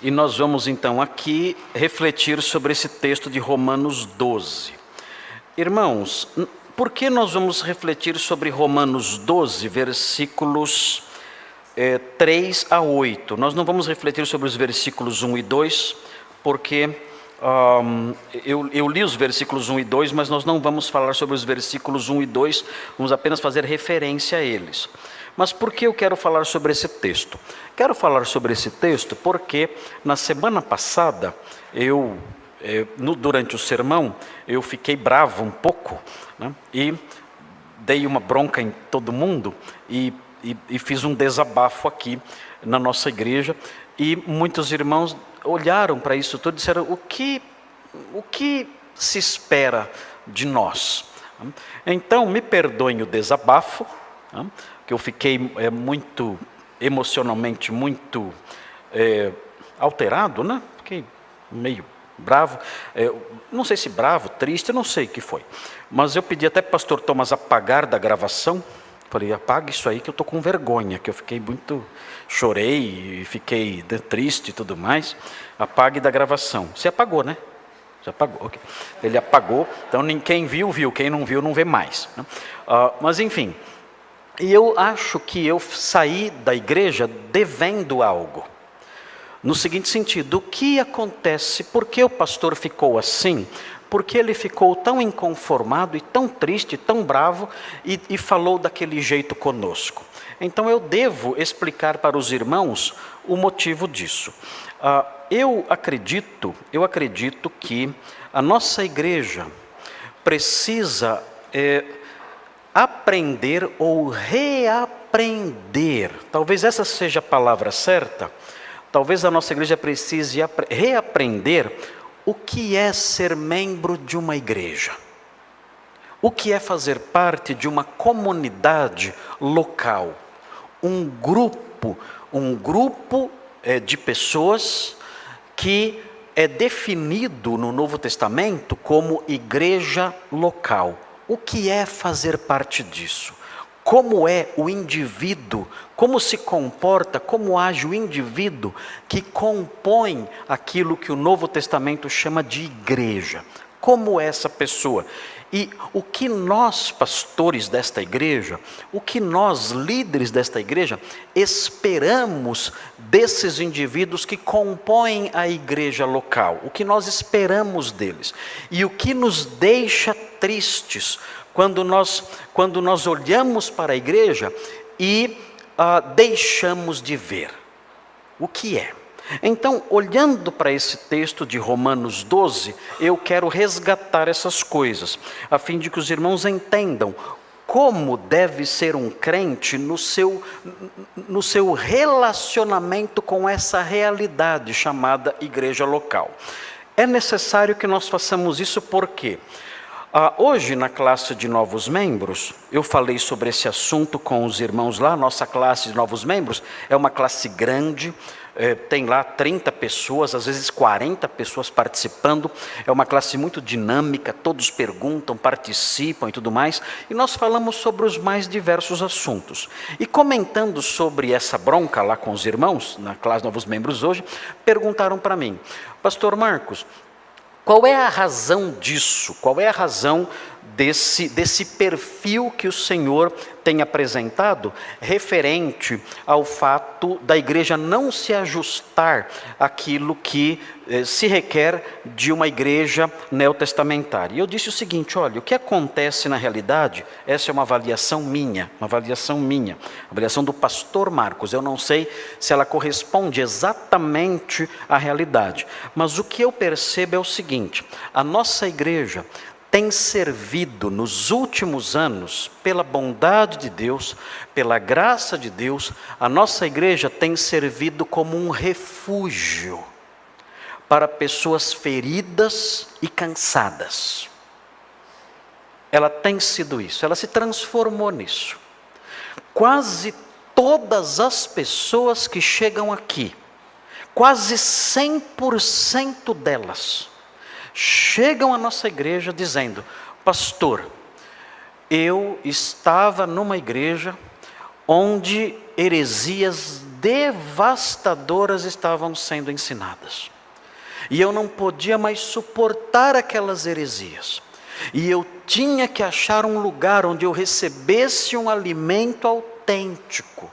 e nós vamos então aqui refletir sobre esse texto de Romanos 12. Irmãos, por que nós vamos refletir sobre Romanos 12, versículos 3 a 8? Nós não vamos refletir sobre os versículos 1 e 2, porque eu li os versículos 1 e 2, mas nós não vamos falar sobre os versículos 1 e 2, vamos apenas fazer referência a eles. Mas por que eu quero falar sobre esse texto? Quero falar sobre esse texto porque na semana passada, durante o sermão, eu fiquei bravo um pouco, né, e dei uma bronca em todo mundo e fiz um desabafo aqui na nossa igreja, e muitos irmãos olharam para isso tudo e disseram: o que se espera de nós? Então, me perdoem o desabafo, que eu fiquei muito emocionalmente muito alterado, né? Fiquei meio bravo, não sei se bravo, triste, não sei o que foi, mas eu pedi até para o pastor Thomas apagar da gravação. Falei: apaga isso aí que eu estou com vergonha, que eu fiquei chorei e fiquei triste e tudo mais. Apague da gravação. Você apagou, né? Já apagou, ok. Ele apagou, então quem viu, viu, quem não viu, não vê mais, né? Mas enfim, e eu acho que eu saí da igreja devendo algo. No seguinte sentido: o que acontece, por que o pastor ficou assim? Porque ele ficou tão inconformado e tão triste, tão bravo, e falou daquele jeito conosco. Então eu devo explicar para os irmãos o motivo disso. Eu acredito que a nossa igreja precisa aprender ou reaprender, talvez essa seja a palavra certa, talvez a nossa igreja precise reaprender o que é ser membro de uma igreja, o que é fazer parte de uma comunidade local, um grupo de pessoas que é definido no Novo Testamento como igreja local. O que é fazer parte disso? Como é o indivíduo, como se comporta, como age o indivíduo que compõe aquilo que o Novo Testamento chama de igreja? Como é essa pessoa? E o que nós, pastores desta igreja, o que nós, líderes desta igreja, esperamos desses indivíduos que compõem a igreja local? O que nós esperamos deles? E o que nos deixa tristes quando nós olhamos para a igreja e deixamos de ver? O que é? Então, olhando para esse texto de Romanos 12, eu quero resgatar essas coisas, a fim de que os irmãos entendam como deve ser um crente no seu relacionamento com essa realidade chamada igreja local. É necessário que nós façamos isso porque hoje, na classe de novos membros, eu falei sobre esse assunto com os irmãos lá. Nossa classe de novos membros é uma classe grande, tem lá 30 pessoas, às vezes 40 pessoas participando. É uma classe muito dinâmica, todos perguntam, participam e tudo mais. E nós falamos sobre os mais diversos assuntos. E comentando sobre essa bronca lá com os irmãos, na classe de novos membros hoje, perguntaram para mim: Pastor Marcos, qual é a razão disso? Qual é a razão desse perfil que o Senhor tem apresentado referente ao fato da igreja não se ajustar àquilo que se requer de uma igreja neotestamentária? E eu disse o seguinte: olha, o que acontece na realidade, essa é uma avaliação minha, avaliação do pastor Marcos. Eu não sei se ela corresponde exatamente à realidade, mas o que eu percebo é o seguinte: a nossa igreja tem servido nos últimos anos, pela bondade de Deus, pela graça de Deus, a nossa igreja tem servido como um refúgio para pessoas feridas e cansadas. Ela tem sido isso, ela se transformou nisso. Quase todas as pessoas que chegam aqui, quase 100% delas, chegam à nossa igreja dizendo: pastor, eu estava numa igreja onde heresias devastadoras estavam sendo ensinadas. E eu não podia mais suportar aquelas heresias. E eu tinha que achar um lugar onde eu recebesse um alimento autêntico.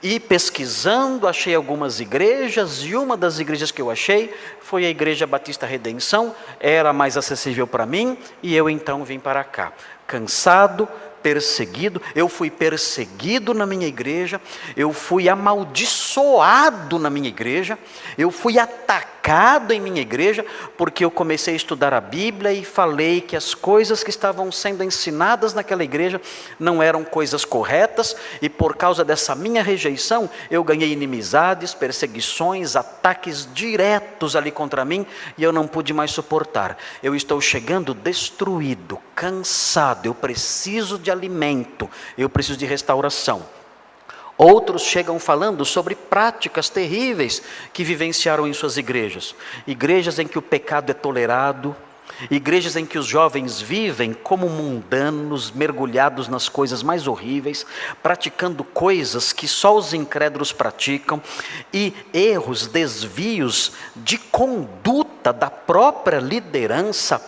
E pesquisando, achei algumas igrejas, e uma das igrejas que eu achei foi a Igreja Batista Redenção, era mais acessível para mim, e eu então vim para cá, cansado, perseguido. Eu fui perseguido na minha igreja, eu fui amaldiçoado na minha igreja, eu fui atacado em minha igreja, porque eu comecei a estudar a Bíblia e falei que as coisas que estavam sendo ensinadas naquela igreja não eram coisas corretas, e por causa dessa minha rejeição, eu ganhei inimizades, perseguições, ataques diretos ali contra mim, e eu não pude mais suportar. Eu estou chegando destruído, cansado, eu preciso de alimento, eu preciso de restauração. Outros chegam falando sobre práticas terríveis que vivenciaram em suas igrejas. Igrejas em que o pecado é tolerado, igrejas em que os jovens vivem como mundanos, mergulhados nas coisas mais horríveis, praticando coisas que só os incrédulos praticam, e erros, desvios de conduta da própria liderança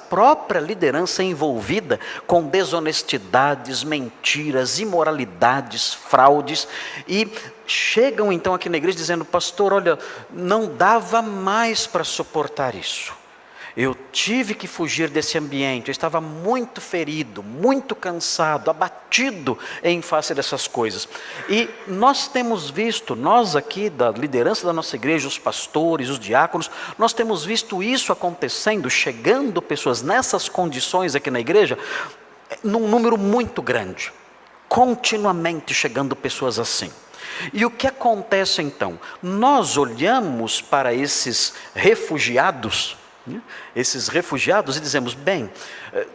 envolvida com desonestidades, mentiras, imoralidades, fraudes, e chegam então aqui na igreja dizendo: pastor, olha, não dava mais para suportar isso. Eu tive que fugir desse ambiente, eu estava muito ferido, muito cansado, abatido em face dessas coisas. E nós temos visto, nós aqui da liderança da nossa igreja, os pastores, os diáconos, nós temos visto isso acontecendo, chegando pessoas nessas condições aqui na igreja, num número muito grande, continuamente chegando pessoas assim. E o que acontece então? Nós olhamos para esses refugiados e dizemos: bem,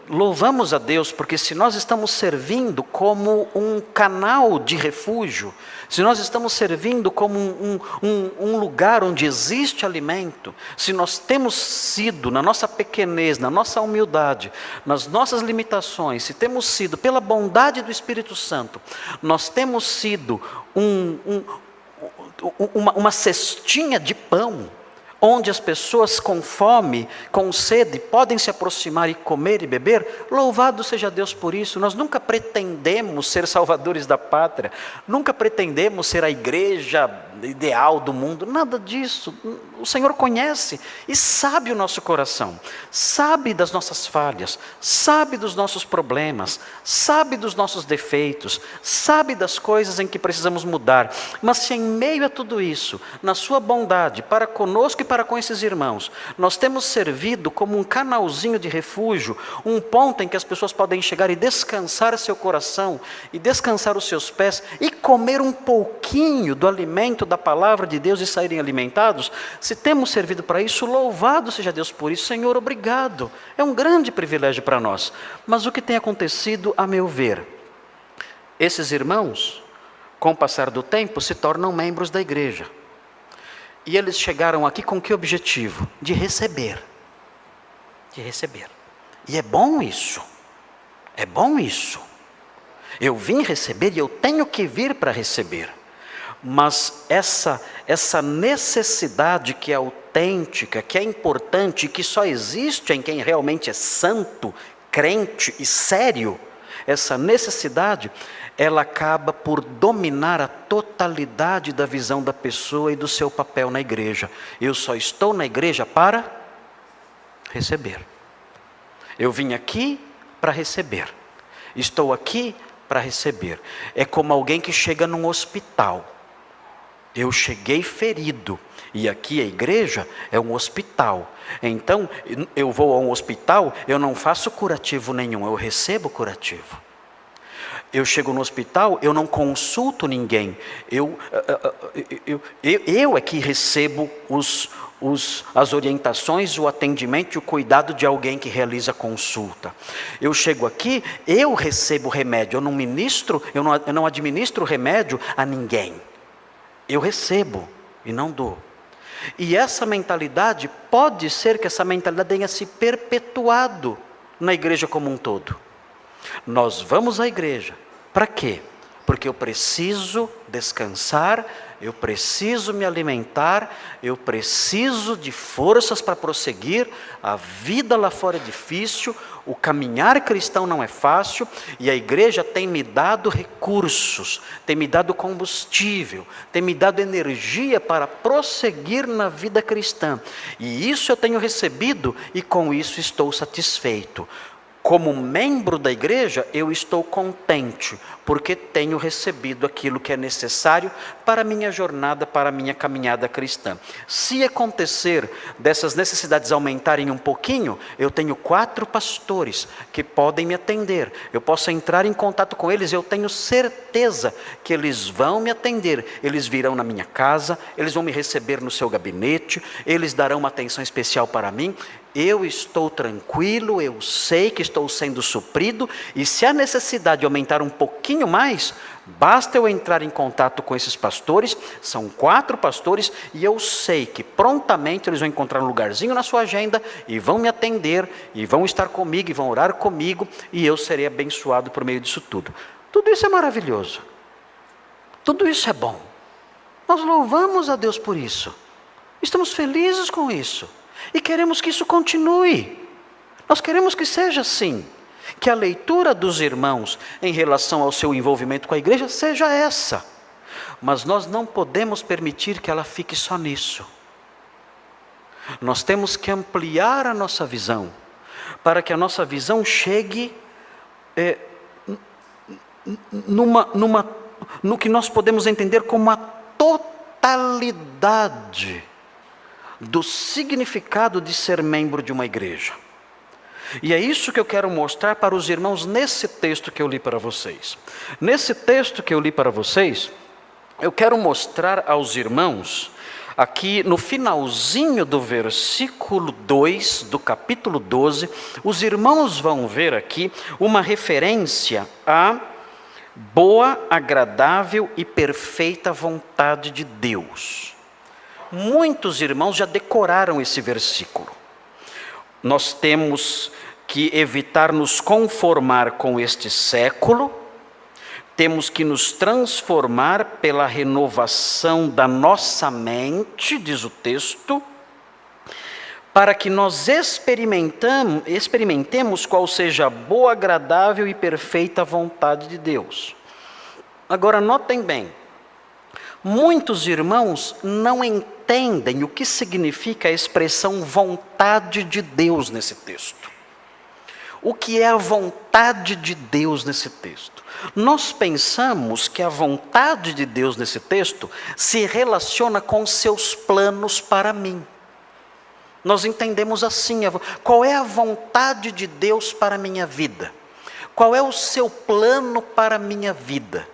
louvamos a Deus, porque se nós estamos servindo como um canal de refúgio, se nós estamos servindo como um lugar onde existe alimento, se nós temos sido, na nossa pequenez, na nossa humildade, nas nossas limitações, se temos sido, pela bondade do Espírito Santo, nós temos sido uma cestinha de pão, onde as pessoas com fome, com sede, podem se aproximar e comer e beber, louvado seja Deus por isso. Nós nunca pretendemos ser salvadores da pátria, nunca pretendemos ser a igreja ideal do mundo, nada disso. O Senhor conhece e sabe o nosso coração, sabe das nossas falhas, sabe dos nossos problemas, sabe dos nossos defeitos, sabe das coisas em que precisamos mudar. Mas se em meio a tudo isso, na sua bondade para conosco e para com esses irmãos, nós temos servido como um canalzinho de refúgio, um ponto em que as pessoas podem chegar e descansar seu coração, e descansar os seus pés, e comer um pouquinho do alimento da palavra de Deus e saírem alimentados, se temos servido para isso, louvado seja Deus por isso. Senhor, obrigado, é um grande privilégio para nós. Mas o que tem acontecido, a meu ver, esses irmãos, com o passar do tempo, se tornam membros da igreja. E eles chegaram aqui com que objetivo? De receber. De receber. E é bom isso. É bom isso. Eu vim receber e eu tenho que vir para receber. Mas essa necessidade que é autêntica, que é importante, que só existe em quem realmente é santo, crente e sério, essa necessidade, ela acaba por dominar a totalidade da visão da pessoa e do seu papel na igreja. Eu só estou na igreja para receber. Eu vim aqui para receber. Estou aqui para receber. É como alguém que chega num hospital. Eu cheguei ferido, e aqui a igreja é um hospital. Então, eu vou a um hospital, eu não faço curativo nenhum, eu recebo curativo. Eu chego no hospital, eu não consulto ninguém, eu é que recebo as orientações, o atendimento e o cuidado de alguém que realiza a consulta. Eu chego aqui, eu recebo remédio, eu não administro remédio a ninguém. Eu recebo e não dou. E essa mentalidade, pode ser que essa mentalidade tenha se perpetuado na igreja como um todo. Nós vamos à igreja, para quê? porque eu preciso descansar, eu preciso me alimentar, eu preciso de forças para prosseguir. A vida lá fora é difícil, o caminhar cristão não é fácil, e a igreja tem me dado recursos, tem me dado combustível, tem me dado energia para prosseguir na vida cristã. E isso eu tenho recebido e com isso estou satisfeito. Como membro da igreja, eu estou contente, porque tenho recebido aquilo que é necessário para a minha jornada, para a minha caminhada cristã. Se acontecer dessas necessidades aumentarem um pouquinho, eu tenho 4 pastores que podem me atender. Eu posso entrar em contato com eles, eu tenho certeza que eles vão me atender. Eles virão na minha casa, eles vão me receber no seu gabinete, eles darão uma atenção especial para mim. Eu estou tranquilo, eu sei que estou sendo suprido, e se a necessidade aumentar um pouquinho mais, basta eu entrar em contato com esses pastores. São 4 pastores, e eu sei que prontamente eles vão encontrar um lugarzinho na sua agenda, e vão me atender, e vão estar comigo, e vão orar comigo, e eu serei abençoado por meio disso tudo. Tudo isso é maravilhoso, tudo isso é bom, nós louvamos a Deus por isso, estamos felizes com isso, e queremos que isso continue. Nós queremos que seja assim, que a leitura dos irmãos em relação ao seu envolvimento com a igreja seja essa. Mas nós não podemos permitir que ela fique só nisso. Nós temos que ampliar a nossa visão, para que a nossa visão chegue no que nós podemos entender como a totalidade do significado de ser membro de uma igreja. E é isso que eu quero mostrar para os irmãos nesse texto que eu li para vocês. Nesse texto que eu li para vocês, eu quero mostrar aos irmãos, aqui no finalzinho do versículo 2 do capítulo 12, os irmãos vão ver aqui uma referência à boa, agradável e perfeita vontade de Deus. Muitos irmãos já decoraram esse versículo. Nós temos que evitar nos conformar com este século, temos que nos transformar pela renovação da nossa mente, diz o texto, para que nós experimentemos qual seja a boa, agradável e perfeita vontade de Deus. Agora, notem bem, muitos irmãos não entendem o que significa a expressão vontade de Deus nesse texto. O que é a vontade de Deus nesse texto? Nós pensamos que a vontade de Deus nesse texto se relaciona com seus planos para mim. Nós entendemos assim, qual é a vontade de Deus para a minha vida? Qual é o seu plano para a minha vida?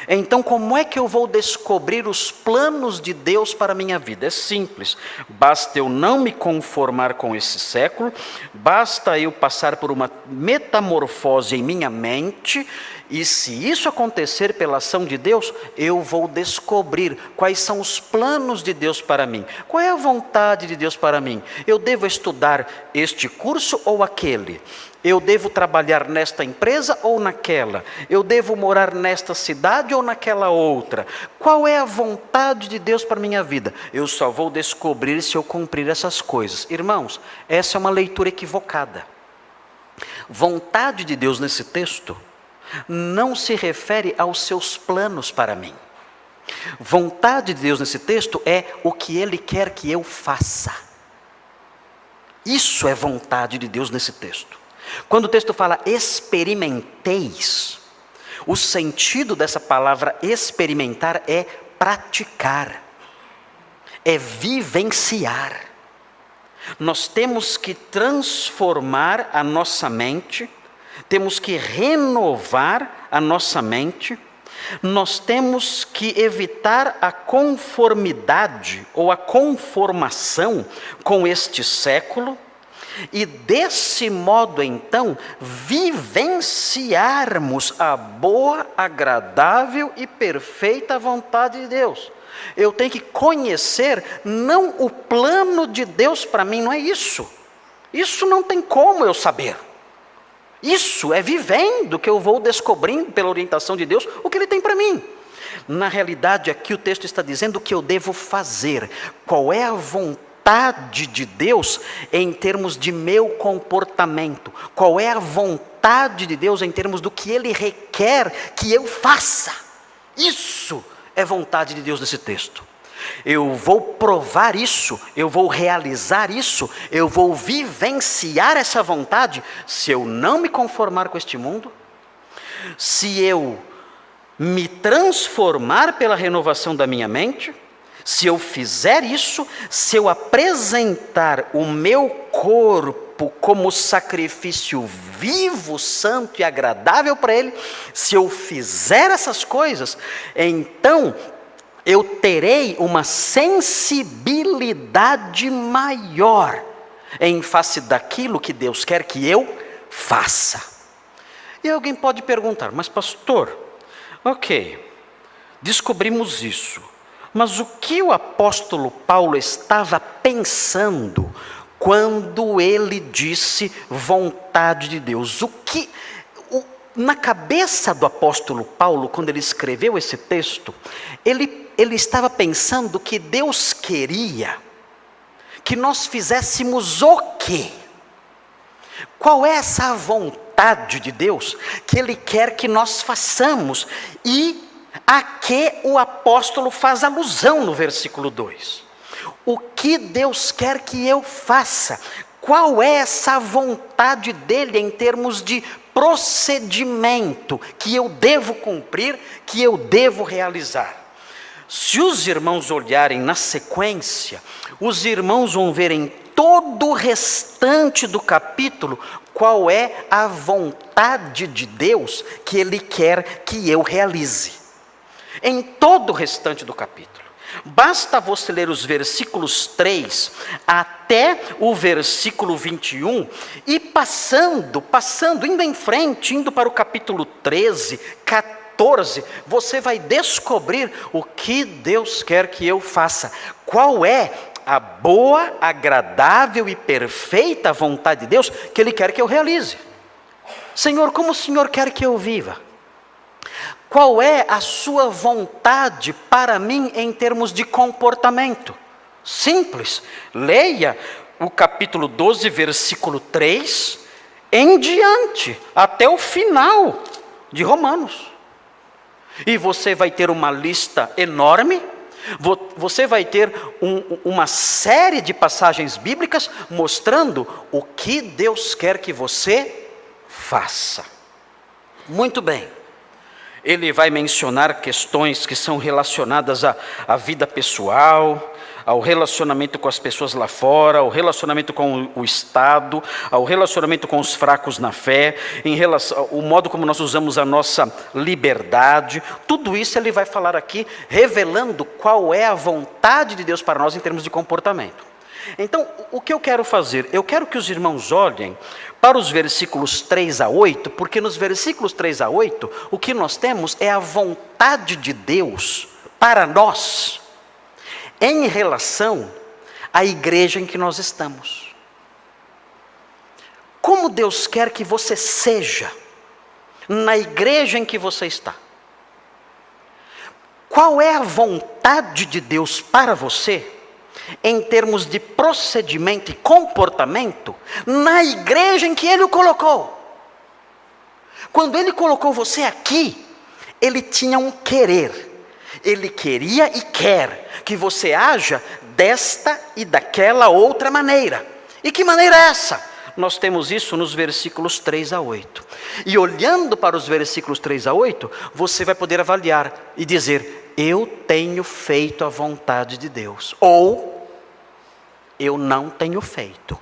Então, como é que eu vou descobrir os planos de Deus para a minha vida? É simples, basta eu não me conformar com esse século, basta eu passar por uma metamorfose em minha mente, e se isso acontecer pela ação de Deus, eu vou descobrir quais são os planos de Deus para mim. Qual é a vontade de Deus para mim? Eu devo estudar este curso ou aquele? Eu devo trabalhar nesta empresa ou naquela? Eu devo morar nesta cidade ou naquela outra? Qual é a vontade de Deus para a minha vida? Eu só vou descobrir se eu cumprir essas coisas. Irmãos, essa é uma leitura equivocada. Vontade de Deus nesse texto não se refere aos seus planos para mim. Vontade de Deus nesse texto é o que Ele quer que eu faça. Isso é vontade de Deus nesse texto. Quando o texto fala experimenteis, o sentido dessa palavra experimentar é praticar, é vivenciar. Nós temos que transformar a nossa mente, temos que renovar a nossa mente, nós temos que evitar a conformidade ou a conformação com este século, e desse modo então vivenciarmos a boa, agradável e perfeita vontade de Deus. Eu tenho que conhecer não o plano de Deus para mim, não é isso. Isso não tem como eu saber. Isso é vivendo que eu vou descobrindo, pela orientação de Deus, o que Ele tem para mim. Na realidade, aqui o texto está dizendo o que eu devo fazer. Qual é a vontade de Deus em termos de meu comportamento? Qual é a vontade de Deus em termos do que Ele requer que eu faça? Isso é vontade de Deus nesse texto. Eu vou provar isso, eu vou realizar isso, eu vou vivenciar essa vontade se eu não me conformar com este mundo, se eu me transformar pela renovação da minha mente, se eu fizer isso, se eu apresentar o meu corpo como sacrifício vivo, santo e agradável para Ele, se eu fizer essas coisas, então eu terei uma sensibilidade maior em face daquilo que Deus quer que eu faça. E alguém pode perguntar, mas pastor, ok, descobrimos isso, mas o que o apóstolo Paulo estava pensando quando ele disse vontade de Deus? Na cabeça do apóstolo Paulo, quando ele escreveu esse texto, ele estava pensando que Deus queria que nós fizéssemos o quê? Qual é essa vontade de Deus que Ele quer que nós façamos e a que o apóstolo faz alusão no versículo 2? O que Deus quer que eu faça? Qual é essa vontade dEle em termos de procedimento que eu devo cumprir, que eu devo realizar? Se os irmãos olharem na sequência, os irmãos vão ver em todo o restante do capítulo qual é a vontade de Deus que Ele quer que eu realize. Em todo o restante do capítulo. Basta você ler os versículos 3 até o versículo 21 e passando, indo em frente, indo para o capítulo 13, 14, você vai descobrir o que Deus quer que eu faça. Qual é a boa, agradável e perfeita vontade de Deus que Ele quer que eu realize. Senhor, como o Senhor quer que eu viva? Qual é a sua vontade para mim em termos de comportamento? Simples, leia o capítulo 12, versículo 3, em diante, até o final de Romanos. E você vai ter uma lista enorme, você vai ter uma série de passagens bíblicas mostrando o que Deus quer que você faça. Muito bem. Ele vai mencionar questões que são relacionadas à vida pessoal, ao relacionamento com as pessoas lá fora, ao relacionamento com o Estado, ao relacionamento com os fracos na fé, em relação ao modo como nós usamos a nossa liberdade. Tudo isso ele vai falar aqui, revelando qual é a vontade de Deus para nós em termos de comportamento. Então, o que eu quero fazer? Eu quero que os irmãos olhem para os versículos 3 a 8, porque nos versículos 3 a 8, o que nós temos é a vontade de Deus para nós, em relação à igreja em que nós estamos. Como Deus quer que você seja na igreja em que você está? Qual é a vontade de Deus para você, em termos de procedimento e comportamento, na igreja em que Ele o colocou? Quando Ele colocou você aqui, Ele tinha um querer. Ele queria e quer que você haja desta e daquela outra maneira. E que maneira é essa? Nós temos isso nos versículos 3 a 8. E olhando para os versículos 3 a 8, você vai poder avaliar e dizer: eu tenho feito a vontade de Deus. Ou, eu não tenho feito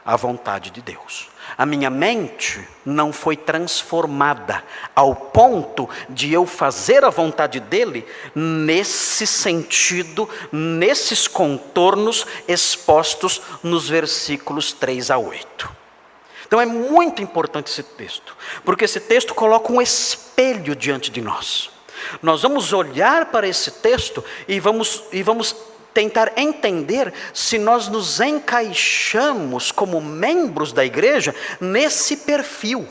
a vontade de Deus. A minha mente não foi transformada ao ponto de eu fazer a vontade dEle nesse sentido, nesses contornos expostos nos versículos 3 a 8. Então é muito importante esse texto, porque esse texto coloca um espelho diante de nós. Nós vamos olhar para esse texto e vamos tentar entender se nós nos encaixamos como membros da igreja nesse perfil.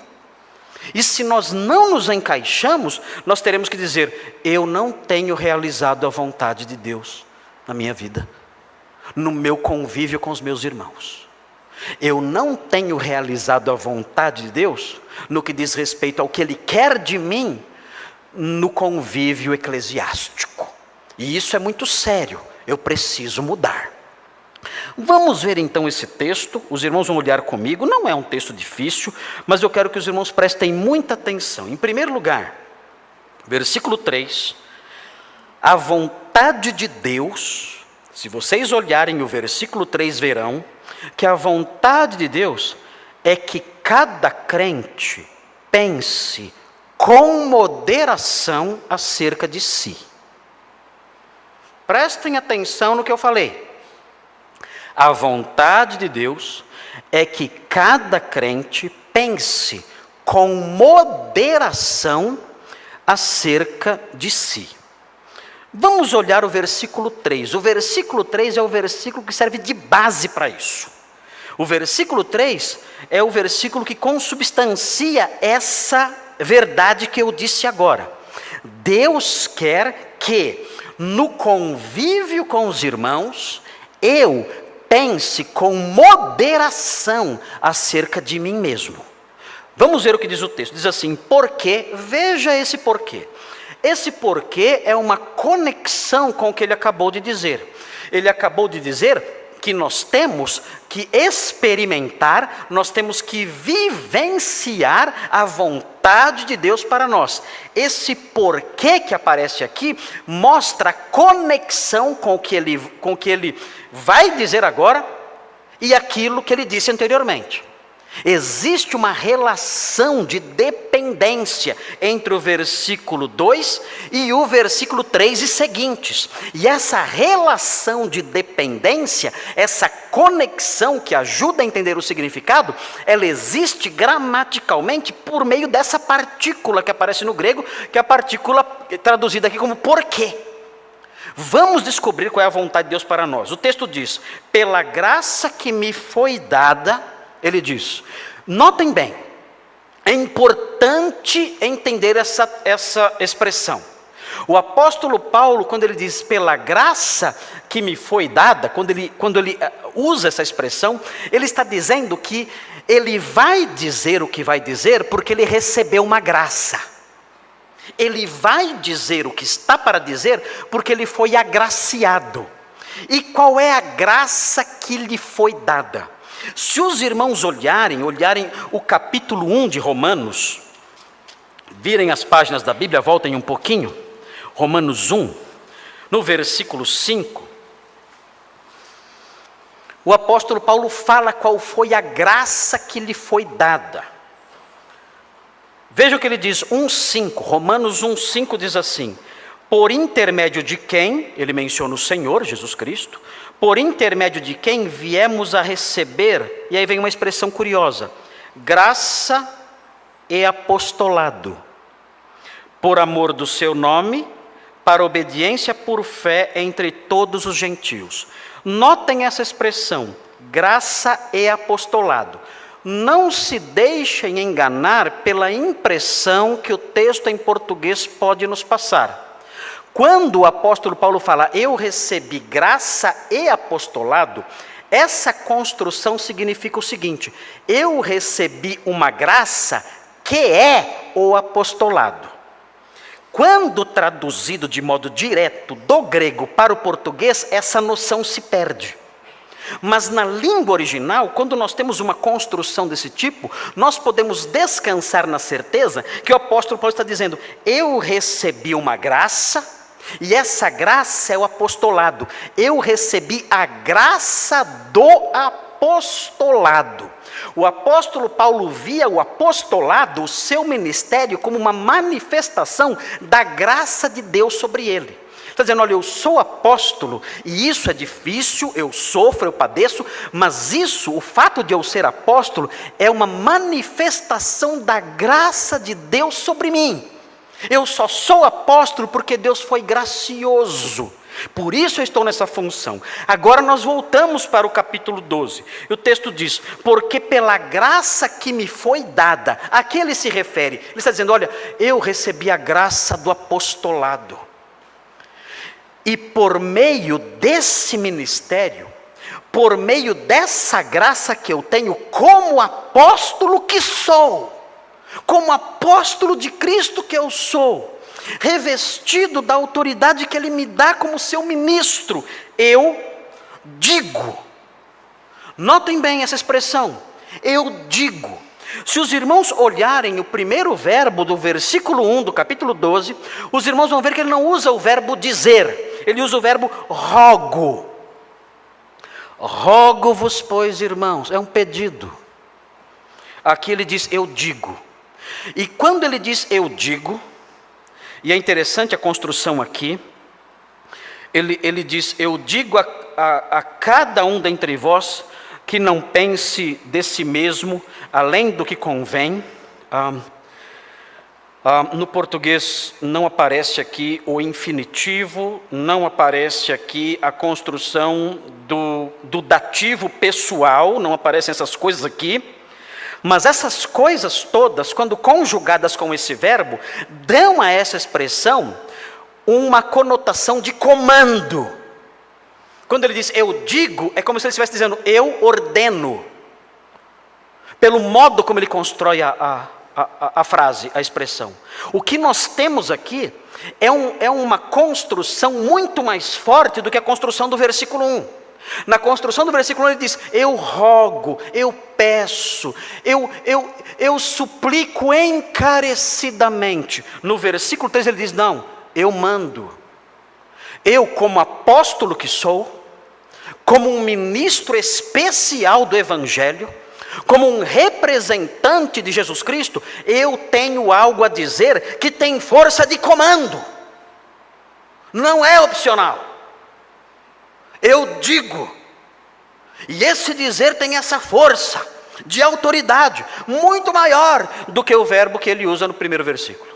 E se nós não nos encaixamos, nós teremos que dizer: eu não tenho realizado a vontade de Deus na minha vida, no meu convívio com os meus irmãos. Eu não tenho realizado a vontade de Deus no que diz respeito ao que Ele quer de mim no convívio eclesiástico. E isso é muito sério, eu preciso mudar. Vamos ver então esse texto, os irmãos vão olhar comigo, não é um texto difícil, mas eu quero que os irmãos prestem muita atenção. Em primeiro lugar, versículo 3, a vontade de Deus, se vocês olharem o versículo 3 verão, que a vontade de Deus é que cada crente pense com moderação acerca de si. Prestem atenção no que eu falei. A vontade de Deus é que cada crente pense com moderação acerca de si. Vamos olhar o versículo 3. O versículo 3 é o versículo que serve de base para isso. O versículo 3 é o versículo que consubstancia essa verdade que eu disse agora. Deus quer que, no convívio com os irmãos, eu pense com moderação acerca de mim mesmo. Vamos ver o que diz o texto. Diz assim: porquê, veja esse porquê. Esse porquê é uma conexão com o que ele acabou de dizer. Ele acabou de dizer que nós temos que experimentar, nós temos que vivenciar a vontade de Deus para nós. Esse porquê que aparece aqui mostra a conexão com o que ele vai dizer agora e aquilo que ele disse anteriormente. Existe uma relação de dependência entre o versículo 2 e o versículo 3 e seguintes. E essa relação de dependência, essa conexão que ajuda a entender o significado, ela existe gramaticalmente por meio dessa partícula que aparece no grego, que é a partícula traduzida aqui como porquê. Vamos descobrir qual é a vontade de Deus para nós. O texto diz: pela graça que me foi dada, ele diz, notem bem, é importante entender essa expressão. O apóstolo Paulo, quando ele diz pela graça que me foi dada, quando ele usa essa expressão, ele está dizendo que ele vai dizer o que vai dizer porque ele recebeu uma graça. Ele vai dizer o que está para dizer porque ele foi agraciado. E qual é a graça que lhe foi dada? Se os irmãos olharem o capítulo 1 de Romanos, virem as páginas da Bíblia, voltem um pouquinho, Romanos 1, no versículo 5, o apóstolo Paulo fala qual foi a graça que lhe foi dada. Veja o que ele diz, 1,5, Romanos 1,5 diz assim: por intermédio de quem, ele menciona o Senhor, Jesus Cristo, por intermédio de quem viemos a receber, e aí vem uma expressão curiosa, graça e apostolado, por amor do seu nome, para obediência por fé entre todos os gentios. Notem essa expressão, graça e apostolado. Não se deixem enganar pela impressão que o texto em português pode nos passar. Quando o apóstolo Paulo fala, eu recebi graça e apostolado, essa construção significa o seguinte: eu recebi uma graça que é o apostolado. Quando traduzido de modo direto do grego para o português, essa noção se perde. Mas na língua original, quando nós temos uma construção desse tipo, nós podemos descansar na certeza que o apóstolo Paulo está dizendo, eu recebi uma graça, e essa graça é o apostolado. Eu recebi a graça do apostolado. O apóstolo Paulo via o apostolado, o seu ministério, como uma manifestação da graça de Deus sobre ele. Está dizendo, olha, eu sou apóstolo, e isso é difícil, eu sofro, eu padeço, mas isso, o fato de eu ser apóstolo, é uma manifestação da graça de Deus sobre mim. Eu só sou apóstolo porque Deus foi gracioso. Por isso eu estou nessa função. Agora nós voltamos para o capítulo 12. E o texto diz: porque pela graça que me foi dada. A que ele se refere? Ele está dizendo: olha, eu recebi a graça do apostolado. E por meio desse ministério, por meio dessa graça que eu tenho, como apóstolo que sou, como apóstolo de Cristo que eu sou, revestido da autoridade que Ele me dá como seu ministro, eu digo. Notem bem essa expressão, eu digo. Se os irmãos olharem o primeiro verbo do versículo 1 do capítulo 12, os irmãos vão ver que ele não usa o verbo dizer, ele usa o verbo rogo. Rogo-vos, pois, irmãos, é um pedido. Aqui ele diz, eu digo. E quando ele diz, eu digo, e é interessante a construção aqui, ele diz, eu digo a cada um dentre vós, que não pense de si mesmo, além do que convém. No português não aparece aqui o infinitivo, não aparece aqui a construção do dativo pessoal, não aparecem essas coisas aqui, mas essas coisas todas, quando conjugadas com esse verbo, dão a essa expressão uma conotação de comando. Quando ele diz eu digo, é como se ele estivesse dizendo eu ordeno, pelo modo como ele constrói a frase, a expressão. O que nós temos aqui é uma construção muito mais forte do que a construção do versículo 1. Na construção do versículo 1 ele diz, eu rogo, eu peço, eu suplico encarecidamente. No versículo 3 ele diz, não, eu mando. Eu, como apóstolo que sou, como um ministro especial do Evangelho, como um representante de Jesus Cristo, eu tenho algo a dizer que tem força de comando, não é opcional. Eu digo, e esse dizer tem essa força de autoridade, muito maior do que o verbo que ele usa no primeiro versículo.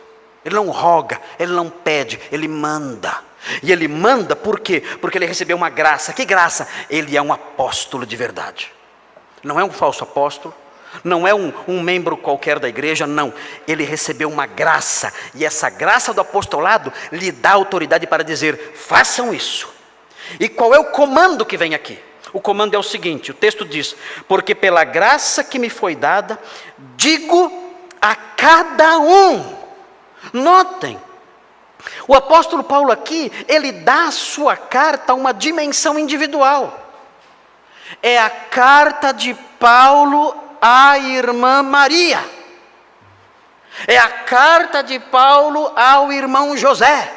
Ele não roga, ele não pede, ele manda. E ele manda por quê? Porque ele recebeu uma graça. Que graça? Ele é um apóstolo de verdade. Não é um falso apóstolo, não é um membro qualquer da igreja, não. Ele recebeu uma graça, e essa graça do apostolado lhe dá autoridade para dizer, façam isso. E qual é o comando que vem aqui? O comando é o seguinte, o texto diz, porque pela graça que me foi dada, digo a cada um. Notem, o apóstolo Paulo aqui, ele dá a sua carta uma dimensão individual. É a carta de Paulo à irmã Maria. É a carta de Paulo ao irmão José.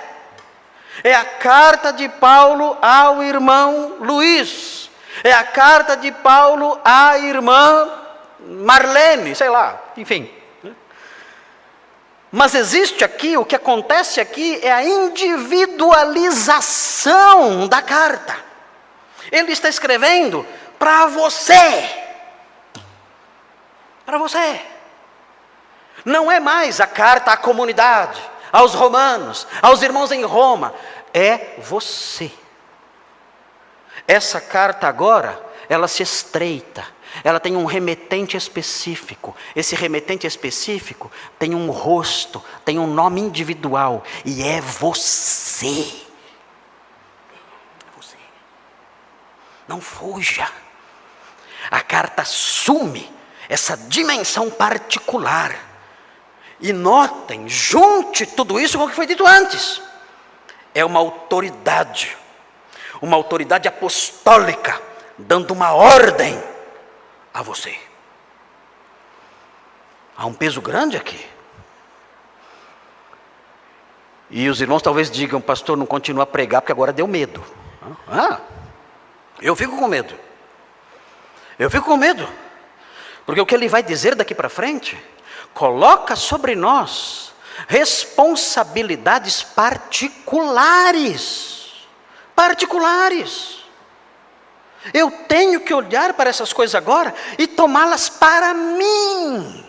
É a carta de Paulo ao irmão Luiz. É a carta de Paulo à irmã Marlene, sei lá, enfim. Mas existe aqui, o que acontece aqui é a individualização da carta. Ele está escrevendo para você. Para você. Não é mais a carta à comunidade, aos romanos, aos irmãos em Roma. É você. Essa carta agora, ela se estreita. Ela tem um remetente específico. Esse remetente específico tem um rosto, tem um nome individual. E é você. É você. Não fuja. A carta assume essa dimensão particular. E notem, junte tudo isso com o que foi dito antes. É uma autoridade apostólica, dando uma ordem a você. Há um peso grande aqui. E os irmãos talvez digam, pastor, não continua a pregar porque agora deu medo. Eu fico com medo. Eu fico com medo. Porque o que ele vai dizer daqui para frente, coloca sobre nós responsabilidades particulares. Particulares. Eu tenho que olhar para essas coisas agora e tomá-las para mim.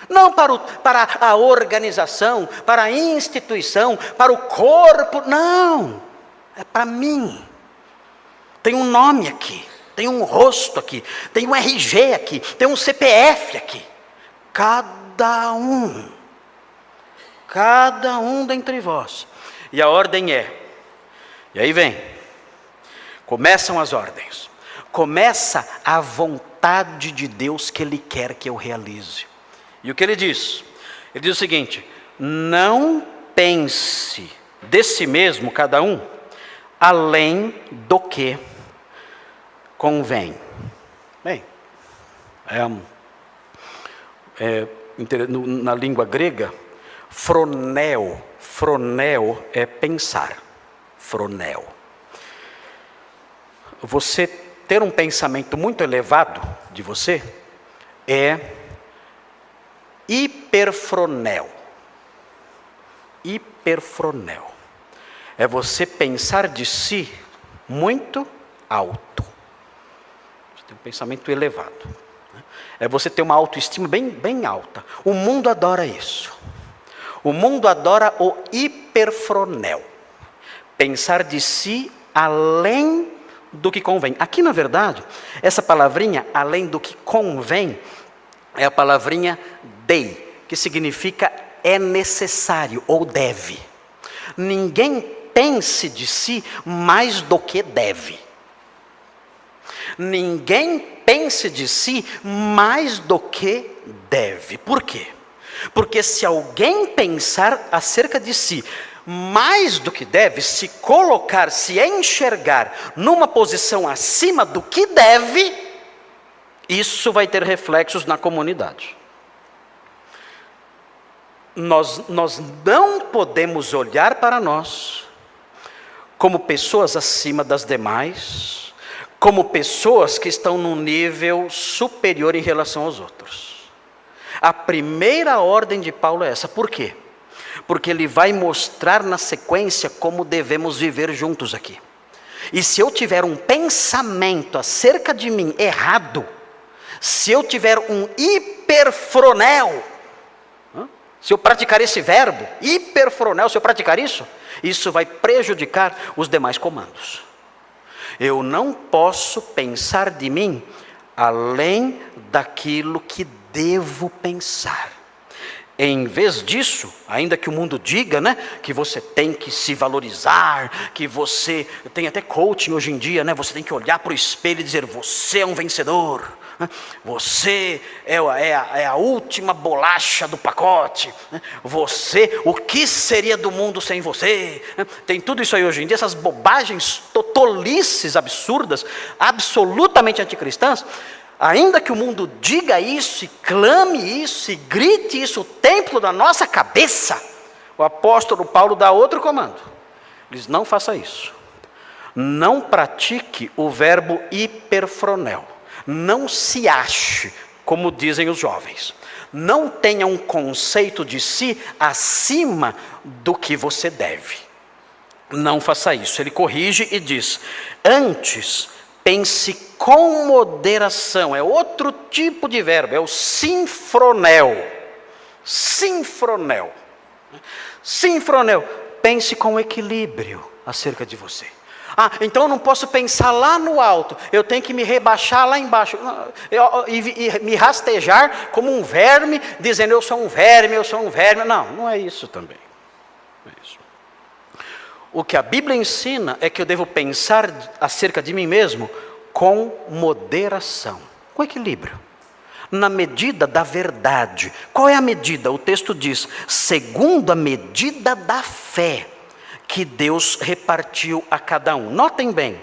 Não para a organização, para a instituição, para o corpo, não. é para mim. Tem um nome aqui, tem um rosto aqui, tem um RG aqui, tem um CPF aqui. Cada um dentre vós. E a ordem é, e aí vem, começam as ordens, começa a vontade de Deus que Ele quer que eu realize. E o que Ele diz? Ele diz o seguinte: não pense de si mesmo, cada um, além do que convém. Bem, na língua grega, froneo é pensar, froneo. Você ter um pensamento muito elevado de você é hiperfroneo. Hiperfroneo é você pensar de si muito alto. Você tem um pensamento elevado. É você ter uma autoestima bem alta. O mundo adora isso. O mundo adora o hiperfroneo. Pensar de si além do que convém. Aqui, na verdade, essa palavrinha, além do que convém, é a palavrinha dei, que significa é necessário ou deve. Ninguém pense de si mais do que deve. Ninguém pense de si mais do que deve. Por quê? Porque se alguém pensar acerca de si mais do que deve, se colocar, se enxergar numa posição acima do que deve, isso vai ter reflexos na comunidade. Nós não podemos olhar para nós como pessoas acima das demais, como pessoas que estão num nível superior em relação aos outros. A primeira ordem de Paulo é essa. Por quê? Porque ele vai mostrar na sequência como devemos viver juntos aqui. E se eu tiver um pensamento acerca de mim errado, se eu tiver um hiperfronel, se eu praticar esse verbo, hiperfronel, se eu praticar isso vai prejudicar os demais comandos. Eu não posso pensar de mim além daquilo que devo pensar. Em vez disso, ainda que o mundo diga, que você tem que se valorizar, que você tem até coaching hoje em dia, você tem que olhar para o espelho e dizer: você é um vencedor, você é a última bolacha do pacote, você, o que seria do mundo sem você? Tem tudo isso aí hoje em dia, essas bobagens, tolices absurdas, absolutamente anticristãs. Ainda que o mundo diga isso, e clame isso, e grite isso o templo da nossa cabeça, o apóstolo Paulo dá outro comando. Ele diz: não faça isso. Não pratique o verbo hiperfronel. Não se ache, como dizem os jovens. Não tenha um conceito de si acima do que você deve. Não faça isso. Ele corrige e diz: antes, pense com moderação. É outro tipo de verbo, é o sinfronel. Sinfronel. Sinfronel. Pense com equilíbrio acerca de você. Então eu não posso pensar lá no alto, eu tenho que me rebaixar lá embaixo, e me rastejar como um verme, dizendo: eu sou um verme, eu sou um verme. Não é isso também. Não é isso. O que a Bíblia ensina é que eu devo pensar acerca de mim mesmo com moderação, com equilíbrio, na medida da verdade. Qual é a medida? O texto diz: segundo a medida da fé que Deus repartiu a cada um. Notem bem,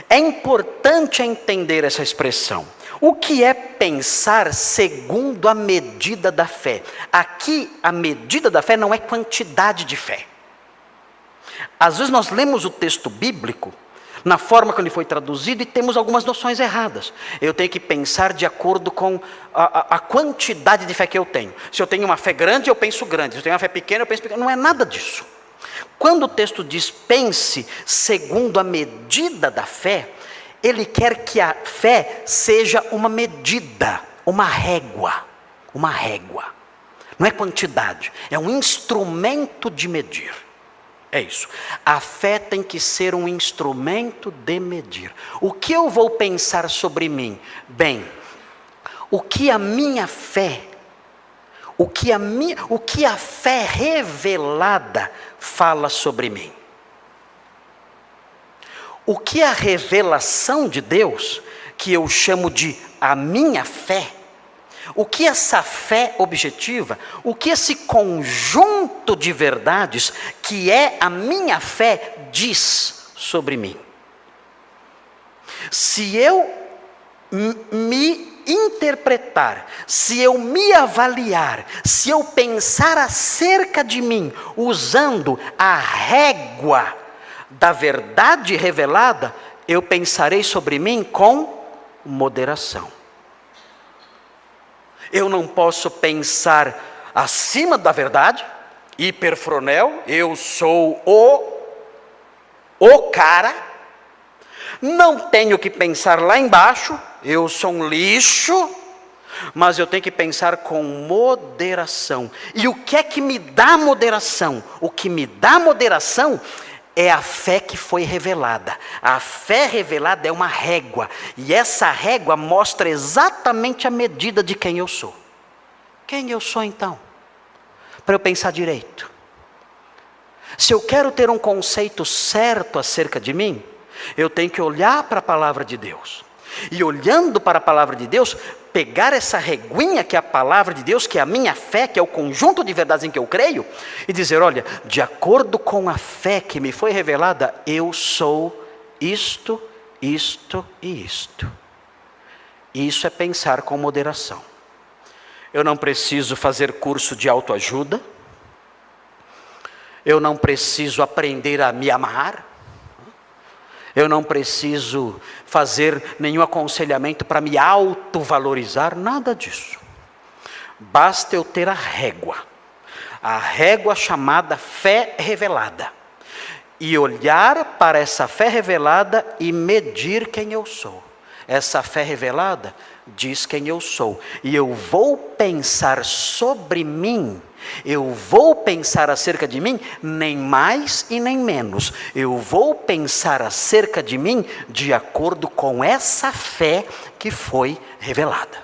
é importante entender essa expressão. O que é pensar segundo a medida da fé? Aqui, a medida da fé não é quantidade de fé. Às vezes nós lemos o texto bíblico na forma que ele foi traduzido e temos algumas noções erradas. Eu tenho que pensar de acordo com a quantidade de fé que eu tenho. Se eu tenho uma fé grande, eu penso grande. Se eu tenho uma fé pequena, eu penso pequena. Não é nada disso. Quando o texto diz pense segundo a medida da fé, ele quer que a fé seja uma medida, uma régua. Uma régua. Não é quantidade, é um instrumento de medir. É isso. A fé tem que ser um instrumento de medir. O que eu vou pensar sobre mim? Bem, o que a minha fé, o que a fé revelada fala sobre mim? O que a revelação de Deus, que eu chamo de a minha fé, o que essa fé objetiva, o que esse conjunto de verdades que é a minha fé diz sobre mim? Se eu me interpretar, se eu me avaliar, se eu pensar acerca de mim usando a régua da verdade revelada, eu pensarei sobre mim com moderação. Eu não posso pensar acima da verdade, hiperfronel, eu sou o cara. Não tenho que pensar lá embaixo, eu sou um lixo, mas eu tenho que pensar com moderação. E o que é que me dá moderação? O que me dá moderação é a fé que foi revelada. A fé revelada é uma régua, e essa régua mostra exatamente a medida de quem eu sou. Quem eu sou então? Para eu pensar direito. Se eu quero ter um conceito certo acerca de mim, eu tenho que olhar para a palavra de Deus. E olhando para a palavra de Deus, pegar essa reguinha que é a palavra de Deus, que é a minha fé, que é o conjunto de verdades em que eu creio, e dizer, olha, de acordo com a fé que me foi revelada, eu sou isto, isto e isto. Isso é pensar com moderação. Eu não preciso fazer curso de autoajuda, eu não preciso aprender a me amar, eu não preciso fazer nenhum aconselhamento para me autovalorizar, nada disso. Basta eu ter a régua chamada fé revelada, e olhar para essa fé revelada e medir quem eu sou. Essa fé revelada diz quem eu sou, e eu vou pensar sobre mim, eu vou pensar acerca de mim, nem mais e nem menos. Eu vou pensar acerca de mim de acordo com essa fé que foi revelada.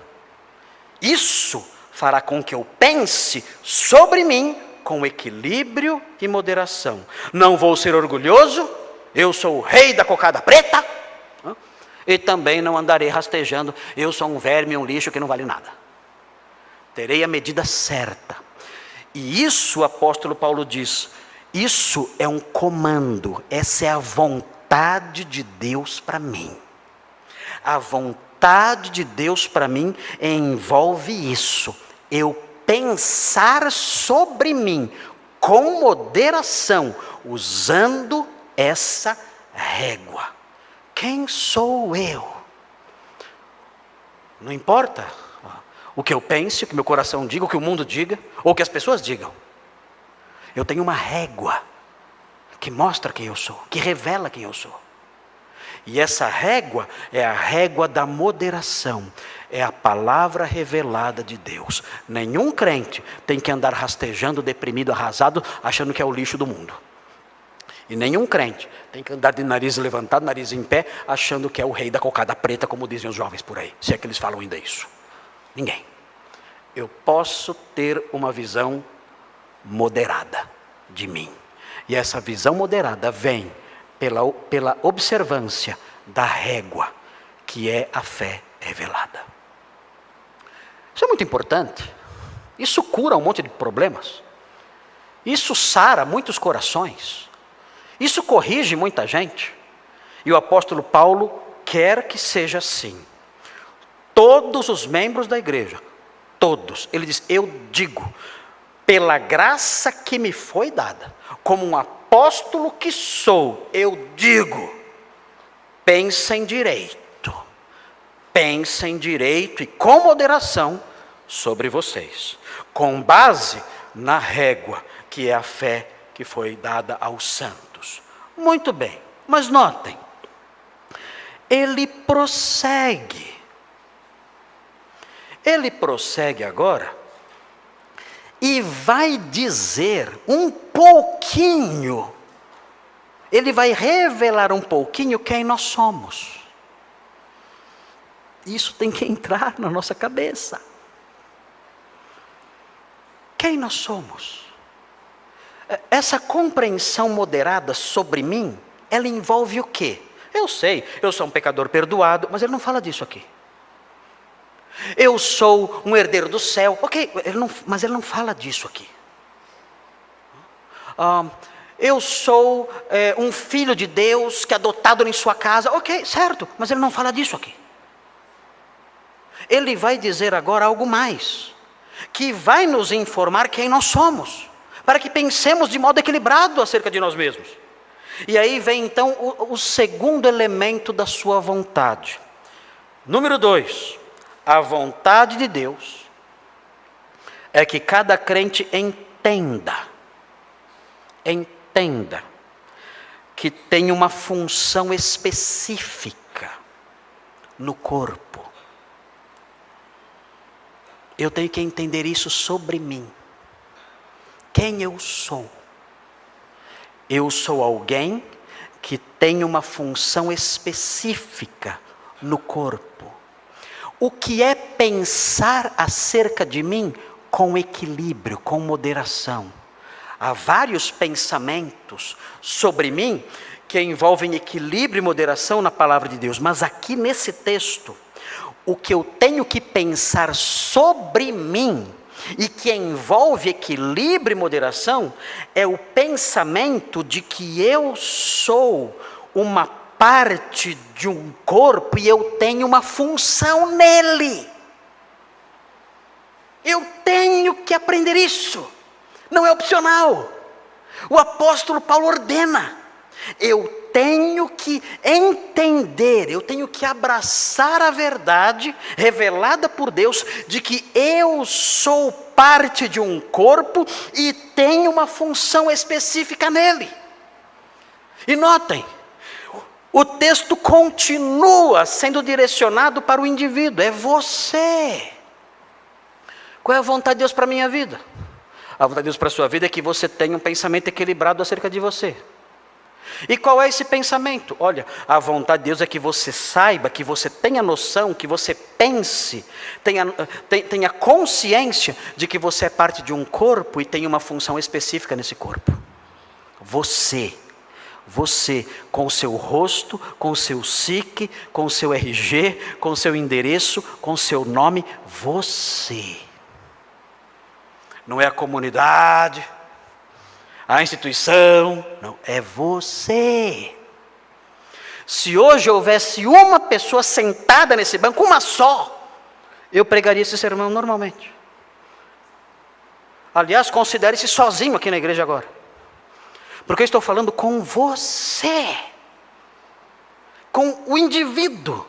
Isso fará com que eu pense sobre mim com equilíbrio e moderação. Não vou ser orgulhoso, eu sou o rei da cocada preta, e também não andarei rastejando, eu sou um verme, um lixo que não vale nada. Terei a medida certa. E isso, o apóstolo Paulo diz, isso é um comando, essa é a vontade de Deus para mim. A vontade de Deus para mim envolve isso, eu pensar sobre mim com moderação, usando essa régua. Quem sou eu? Não importa o que eu pense, o que meu coração diga, o que o mundo diga, ou o que as pessoas digam. Eu tenho uma régua que mostra quem eu sou, que revela quem eu sou. E essa régua é a régua da moderação, é a palavra revelada de Deus. Nenhum crente tem que andar rastejando, deprimido, arrasado, achando que é o lixo do mundo. E nenhum crente tem que andar de nariz levantado, nariz em pé, achando que é o rei da cocada preta, como dizem os jovens por aí, se é que eles falam ainda isso. Ninguém. Eu posso ter uma visão moderada de mim. E essa visão moderada vem pela observância da régua, que é a fé revelada. Isso é muito importante. Isso cura um monte de problemas. Isso sara muitos corações. Isso corrige muita gente. E o apóstolo Paulo quer que seja assim. Todos os membros da igreja, todos, ele diz, eu digo, pela graça que me foi dada, como um apóstolo que sou, eu digo, pensem direito e com moderação sobre vocês, com base na régua, que é a fé que foi dada aos santos. Muito bem, mas notem, ele prossegue agora e vai dizer um pouquinho ele vai revelar um pouquinho quem nós somos. Isso tem que entrar na nossa cabeça. Quem nós somos? Essa compreensão moderada sobre mim, ela envolve o quê? Eu sei, eu sou um pecador perdoado, mas ele não fala disso aqui. Eu sou um herdeiro do céu, ok, mas ele não fala disso aqui. Eu sou um filho de Deus que é adotado em sua casa, ok, certo, mas ele não fala disso aqui. Ele vai dizer agora algo mais, que vai nos informar quem nós somos, para que pensemos de modo equilibrado acerca de nós mesmos. E aí vem então o segundo elemento da sua vontade. Número 2, a vontade de Deus é que cada crente entenda que tem uma função específica no corpo. Eu tenho que entender isso sobre mim. Quem eu sou? Eu sou alguém que tem uma função específica no corpo. O que é pensar acerca de mim com equilíbrio, com moderação? Há vários pensamentos sobre mim que envolvem equilíbrio e moderação na palavra de Deus. Mas aqui nesse texto, o que eu tenho que pensar sobre mim e que envolve equilíbrio e moderação é o pensamento de que eu sou uma parte de um corpo e eu tenho uma função nele. Eu tenho que aprender isso. Não é opcional. O apóstolo Paulo ordena. Eu tenho que entender, eu tenho que abraçar a verdade revelada por Deus de que eu sou parte de um corpo e tenho uma função específica nele. E notem, o texto continua sendo direcionado para o indivíduo, é você. Qual é a vontade de Deus para a minha vida? A vontade de Deus para a sua vida é que você tenha um pensamento equilibrado acerca de você. E qual é esse pensamento? Olha, a vontade de Deus é que você saiba, que você tenha noção, que você pense, tenha consciência de que você é parte de um corpo e tem uma função específica nesse corpo. Você, com o seu rosto, com o seu SIC, com o seu RG, com o seu endereço, com o seu nome, você. Não é a comunidade, a instituição, não, é você. Se hoje houvesse uma pessoa sentada nesse banco, uma só, eu pregaria esse sermão normalmente. Aliás, considere-se sozinho aqui na igreja agora, porque eu estou falando com você, com o indivíduo,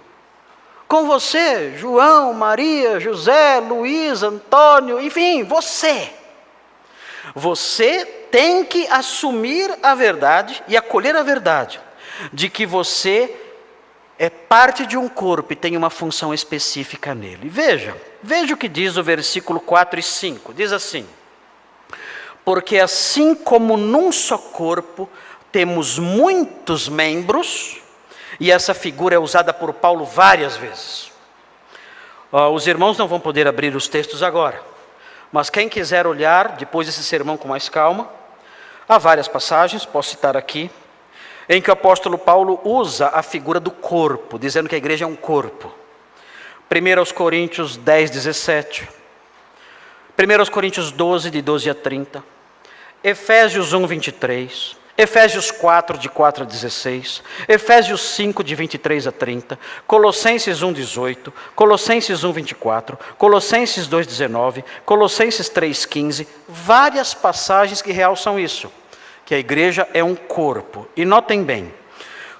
com você, João, Maria, José, Luiz, Antônio, enfim, você. Você tem que assumir a verdade e acolher a verdade de que você é parte de um corpo e tem uma função específica nele. Veja o que diz o versículo 4 e 5. Diz assim: porque assim como num só corpo temos muitos membros, e essa figura é usada por Paulo várias vezes. Os irmãos não vão poder abrir os textos agora, mas quem quiser olhar depois desse sermão com mais calma, há várias passagens, posso citar aqui, em que o apóstolo Paulo usa a figura do corpo, dizendo que a igreja é um corpo. 1 Coríntios 10, 17. 1 Coríntios 12, de 12 a 30. Efésios 1, 23. Efésios 4, de 4 a 16, Efésios 5, de 23 a 30, Colossenses 1, 18, Colossenses 1, 24, Colossenses 2, 19, Colossenses 3, 15, várias passagens que realçam isso, que a igreja é um corpo. E notem bem,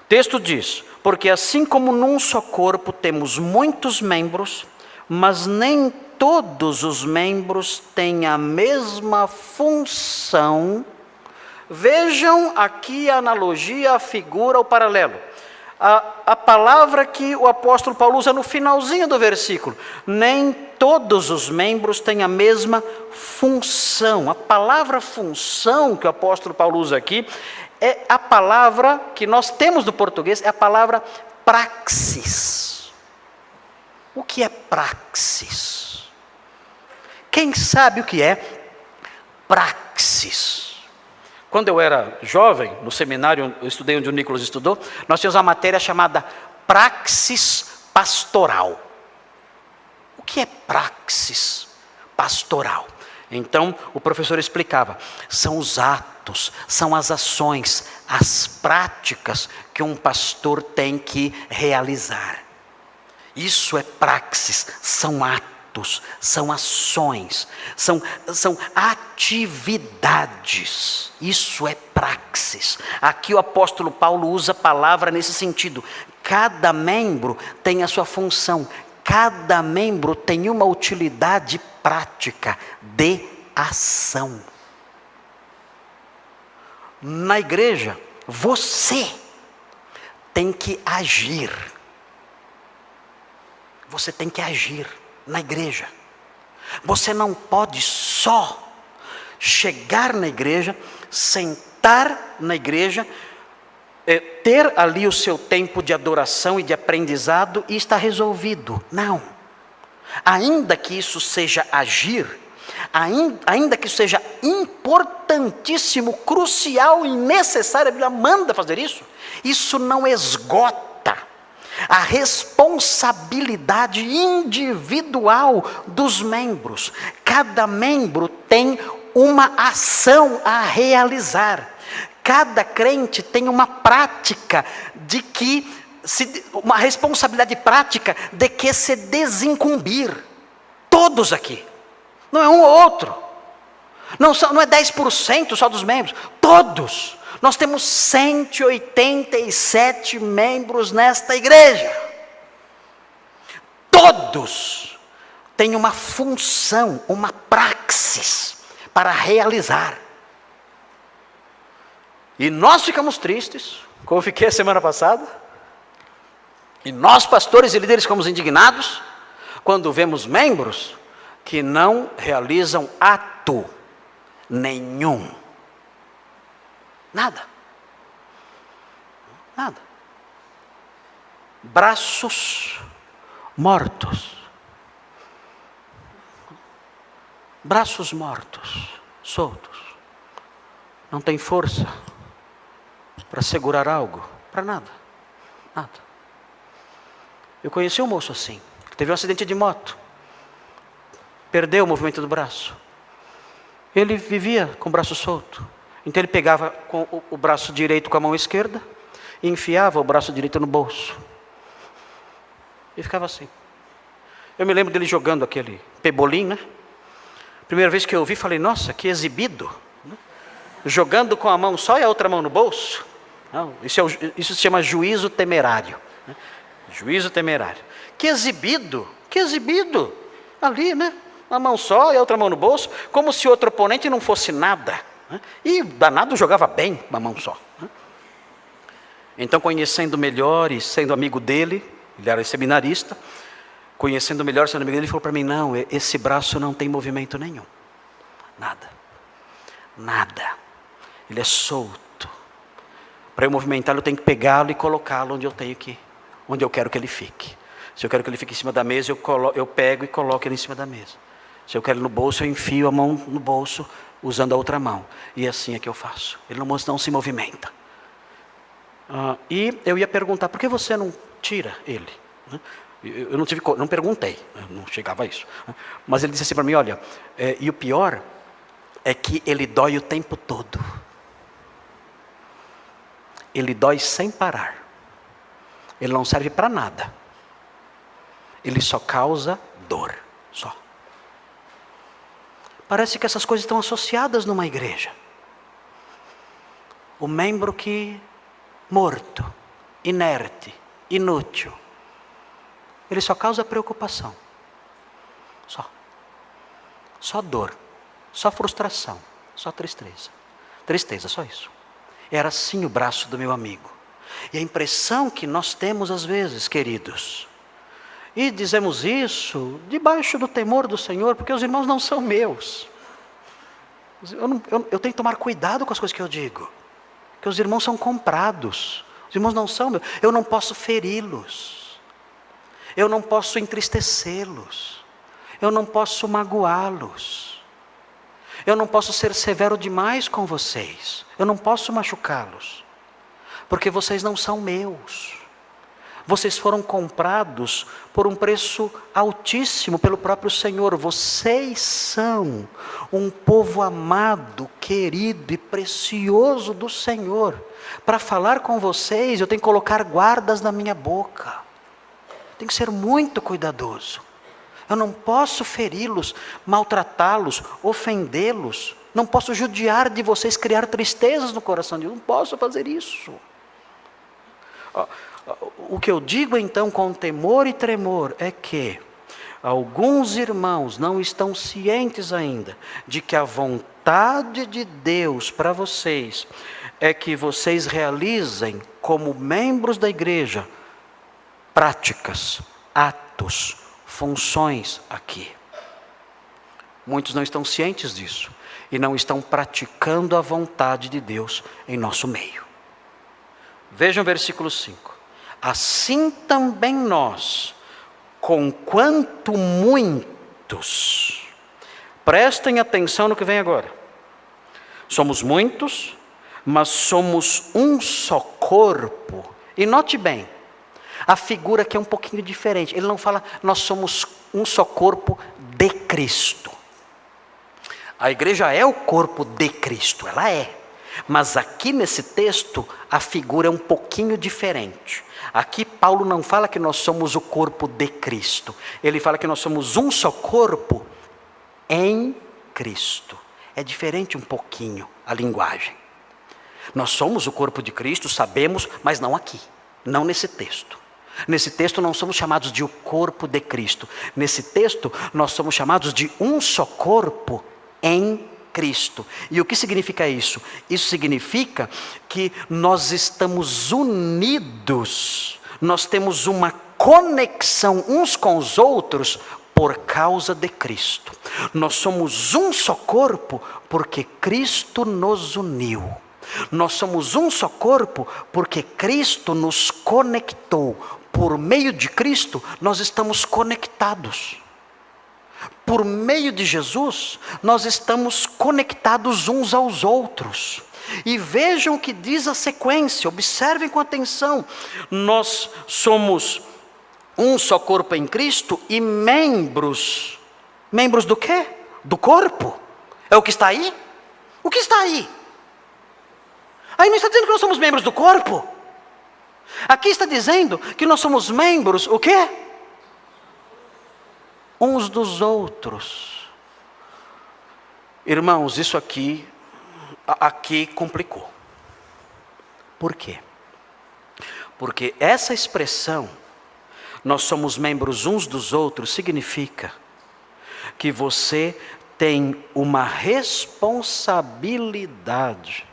o texto diz, porque assim como num só corpo temos muitos membros, mas nem todos os membros têm a mesma função. Vejam aqui a analogia, a figura, o paralelo. A palavra que o apóstolo Paulo usa no finalzinho do versículo. Nem todos os membros têm a mesma função. A palavra função que o apóstolo Paulo usa aqui é a palavra que nós temos no português, é a palavra praxis. O que é praxis? Quem sabe o que é praxis? Quando eu era jovem, no seminário, eu estudei onde o Nicolas estudou, nós tínhamos uma matéria chamada praxis pastoral. O que é praxis pastoral? Então, o professor explicava, são os atos, são as ações, as práticas que um pastor tem que realizar. Isso é praxis, são atos, são ações, são atividades. Isso é praxis. Aqui o apóstolo Paulo usa a palavra nesse sentido. Cada membro tem a sua função. Cada membro tem uma utilidade prática de ação. Na igreja, você tem que agir. Você tem que agir na igreja. Você não pode só chegar na igreja, sentar na igreja, ter ali o seu tempo de adoração e de aprendizado e está resolvido. Não. Ainda que isso seja agir, ainda que isso seja importantíssimo, crucial e necessário, a Bíblia manda fazer isso, isso não esgota a responsabilidade individual dos membros. Cada membro tem uma ação a realizar. Cada crente tem uma prática uma responsabilidade prática de que se desincumbir. Todos aqui. Não é um ou outro. Não é 10% só dos membros. Todos. Nós temos 187 membros nesta igreja. Todos têm uma função, uma praxis para realizar. E nós ficamos tristes, como eu fiquei a semana passada, e nós pastores e líderes ficamos indignados, quando vemos membros que não realizam ato nenhum. Nada. Nada. Braços mortos. Braços mortos, soltos. Não tem força para segurar algo, para nada, nada. Eu conheci um moço assim, que teve um acidente de moto, perdeu o movimento do braço. Ele vivia com o braço solto, então ele pegava com o braço direito com a mão esquerda, e enfiava o braço direito no bolso, e ficava assim. Eu me lembro dele jogando aquele pebolim, né? Primeira vez que eu vi, falei, nossa, que exibido, né? Jogando com a mão só e a outra mão no bolso. Não, isso se chama juízo temerário, né? Juízo temerário. Que exibido ali, né? Uma mão só e a outra mão no bolso, como se o outro oponente não fosse nada, né? E danado jogava bem com uma mão só, né? Então, conhecendo melhor e sendo amigo dele, ele era seminarista, conhecendo melhor, sendo amigo dele, ele falou para mim, não, esse braço não tem movimento nenhum, nada, ele é solto. Para eu movimentá-lo, eu tenho que pegá-lo e colocá-lo onde eu quero que ele fique. Se eu quero que ele fique em cima da mesa, eu pego e coloco ele em cima da mesa. Se eu quero ele no bolso, eu enfio a mão no bolso, usando a outra mão. E assim é que eu faço. Ele não se movimenta. E eu ia perguntar, por que você não tira ele? Eu não perguntei, não chegava a isso. Mas ele disse assim para mim, olha, e o pior é que ele dói o tempo todo. Ele dói sem parar. Ele não serve para nada. Ele só causa dor, só. Parece que essas coisas estão associadas numa igreja. O membro que morto, inerte, inútil, ele só causa preocupação. Só dor, só frustração, só tristeza. Tristeza, só isso. Era assim o braço do meu amigo. E a impressão que nós temos às vezes, queridos, e dizemos isso debaixo do temor do Senhor, porque os irmãos não são meus. Eu tenho que tomar cuidado com as coisas que eu digo. Porque os irmãos são comprados. Os irmãos não são meus. Eu não posso feri-los. Eu não posso entristecê-los. Eu não posso magoá-los. Eu não posso ser severo demais com vocês. Eu não posso machucá-los. Porque vocês não são meus. Vocês foram comprados por um preço altíssimo pelo próprio Senhor. Vocês são um povo amado, querido e precioso do Senhor. Para falar com vocês, eu tenho que colocar guardas na minha boca. Tenho que ser muito cuidadoso. Eu não posso feri-los, maltratá-los, ofendê-los. Não posso judiar de vocês, criar tristezas no coração de vocês. Não posso fazer isso. O que eu digo então com temor e tremor é que alguns irmãos não estão cientes ainda de que a vontade de Deus para vocês é que vocês realizem como membros da igreja práticas, atos, funções aqui. Muitos não estão cientes disso e não estão praticando a vontade de Deus em nosso meio. Vejam o versículo 5. Assim também nós, conquanto muitos, prestem atenção no que vem agora. Somos muitos, mas somos um só corpo. E note bem, a figura aqui é um pouquinho diferente. Ele não fala, nós somos um só corpo de Cristo. A igreja é o corpo de Cristo, ela é. Mas aqui nesse texto, a figura é um pouquinho diferente. Aqui Paulo não fala que nós somos o corpo de Cristo. Ele fala que nós somos um só corpo em Cristo. É diferente um pouquinho a linguagem. Nós somos o corpo de Cristo, sabemos, mas não aqui. Não nesse texto. Nesse texto não somos chamados de o corpo de Cristo. Nesse texto nós somos chamados de um só corpo em Cristo. E o que significa isso? Isso significa que nós estamos unidos, nós temos uma conexão uns com os outros por causa de Cristo. Nós somos um só corpo porque Cristo nos uniu. Nós somos um só corpo porque Cristo nos conectou. Por meio de Cristo nós estamos conectados. Por meio de Jesus, nós estamos conectados uns aos outros. E vejam o que diz a sequência, observem com atenção. Nós somos um só corpo em Cristo e membros. Membros do quê? Do corpo. É o que está aí? O que está aí? Aí não está dizendo que nós somos membros do corpo. Aqui está dizendo que nós somos membros, o quê? Uns dos outros. Irmãos, isso aqui complicou. Por quê? Porque essa expressão, nós somos membros uns dos outros, significa que você tem uma responsabilidade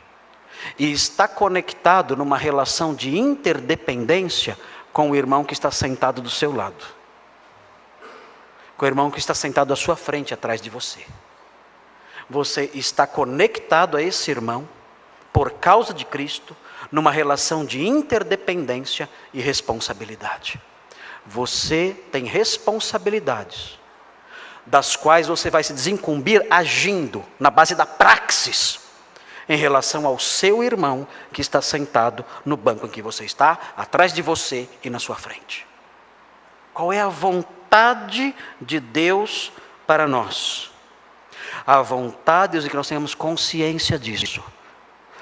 e está conectado numa relação de interdependência com o irmão que está sentado do seu lado. Com o irmão que está sentado à sua frente, atrás de você. Você está conectado a esse irmão, por causa de Cristo, numa relação de interdependência e responsabilidade. Você tem responsabilidades, das quais você vai se desincumbir agindo na base da praxis, em relação ao seu irmão que está sentado no banco em que você está, atrás de você e na sua frente. Qual é a vontade de Deus para nós? A vontade é que nós tenhamos consciência disso.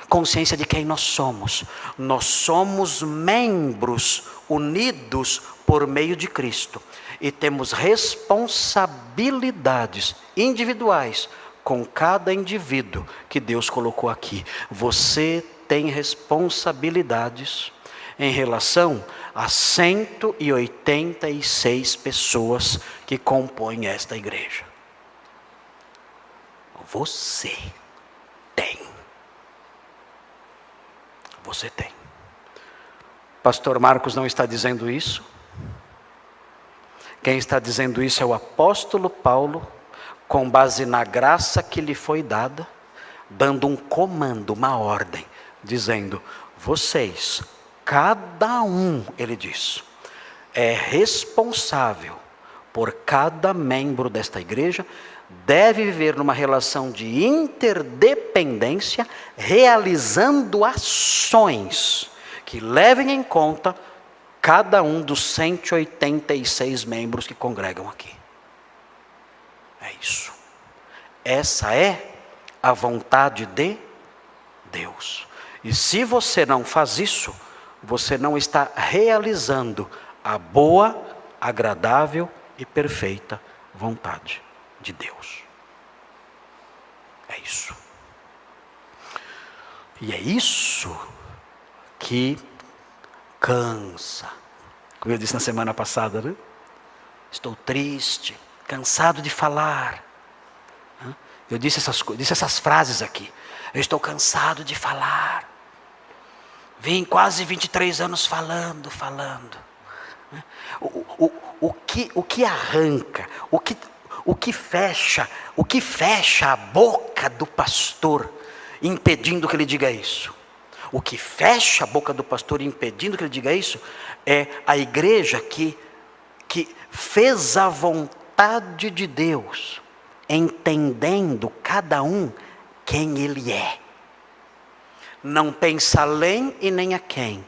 Consciência de quem nós somos. Nós somos membros unidos por meio de Cristo. E temos responsabilidades individuais com cada indivíduo que Deus colocou aqui. Você tem responsabilidades em relação a 186 pessoas que compõem esta igreja. Você tem. Você tem. Pastor Marcos não está dizendo isso. Quem está dizendo isso é o apóstolo Paulo, com base na graça que lhe foi dada, dando um comando, uma ordem. dizendo: vocês, cada um, ele diz, é responsável por cada membro desta igreja, deve viver numa relação de interdependência, realizando ações que levem em conta cada um dos 186 membros que congregam aqui. É isso. Essa é a vontade de Deus. E se você não faz isso, você não está realizando a boa, agradável e perfeita vontade de Deus. É isso. E é isso que cansa. Como eu disse na semana passada, né? Estou triste, cansado de falar. Eu disse essas frases aqui. Eu estou cansado de falar. Vim quase 23 anos falando. O que arranca, o que fecha a boca do pastor, impedindo que ele diga isso? O que fecha a boca do pastor, impedindo que ele diga isso, é a igreja que fez a vontade de Deus, entendendo cada um quem ele é. Não pensa além e nem a quem.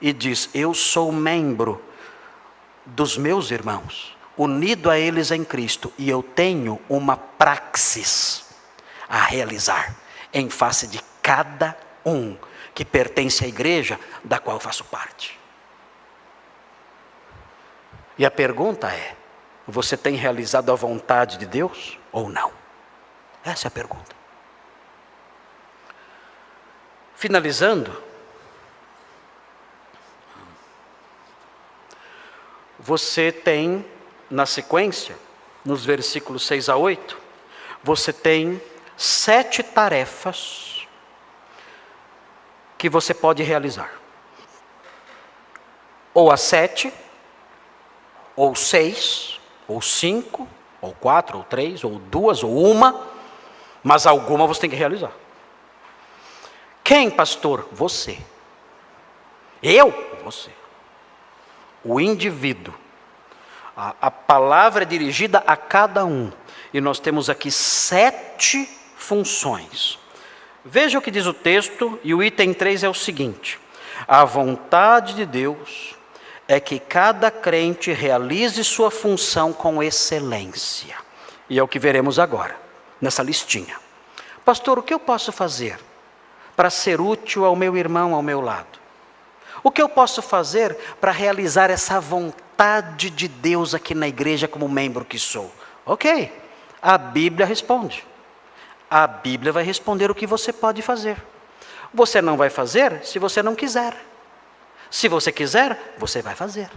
E diz: eu sou membro dos meus irmãos, unido a eles em Cristo, e eu tenho uma praxis a realizar em face de cada um que pertence à igreja da qual faço parte. E a pergunta é: você tem realizado a vontade de Deus ou não? Essa é a pergunta. Finalizando, você tem, na sequência, nos versículos 6 a 8, você tem 7 tarefas que você pode realizar. Ou as 7, ou 6, ou 5, ou 4, ou 3, ou 2, ou 1, mas alguma você tem que realizar. Quem, pastor? Você. Eu? Você. O indivíduo. A palavra é dirigida a cada um. E nós temos aqui 7 funções. Veja o que diz o texto, e o item 3 é o seguinte: a vontade de Deus é que cada crente realize sua função com excelência. E é o que veremos agora, nessa listinha. Pastor, o que eu posso fazer para ser útil ao meu irmão ao meu lado? O que eu posso fazer para realizar essa vontade de Deus aqui na igreja como membro que sou? Ok, a Bíblia responde. A Bíblia vai responder o que você pode fazer. Você não vai fazer se você não quiser. Se você quiser, você vai fazer.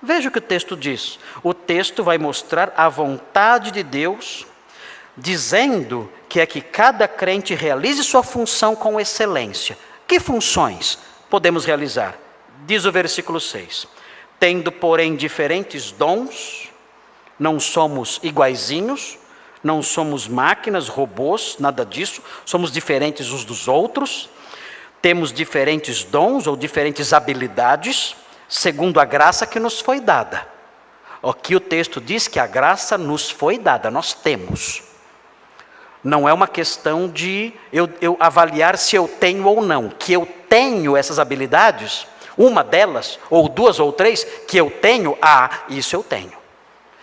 Veja o que o texto diz. O texto vai mostrar a vontade de Deus, dizendo que é que cada crente realize sua função com excelência. Que funções podemos realizar? Diz o versículo 6. Tendo, porém, diferentes dons, não somos iguaizinhos, não somos máquinas, robôs, nada disso, somos diferentes uns dos outros, temos diferentes dons ou diferentes habilidades, segundo a graça que nos foi dada. Aqui o texto diz que a graça nos foi dada, nós temos. Não é uma questão de eu avaliar se eu tenho ou não, que eu tenho essas habilidades, uma delas, ou 2 ou 3, que eu tenho, isso eu tenho.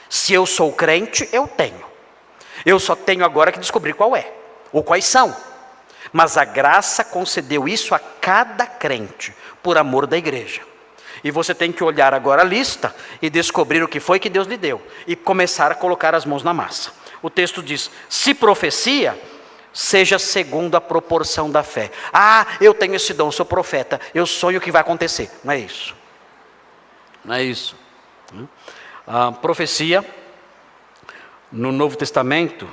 Se eu sou crente, eu tenho. Eu só tenho agora que descobrir qual é, ou quais são. Mas a graça concedeu isso a cada crente, por amor da igreja. E você tem que olhar agora a lista e descobrir o que foi que Deus lhe deu. E começar a colocar as mãos na massa. O texto diz: se profecia, seja segundo a proporção da fé. Eu tenho esse dom, sou profeta, eu sonho o que vai acontecer. Não é isso. Não é isso. A profecia, no Novo Testamento,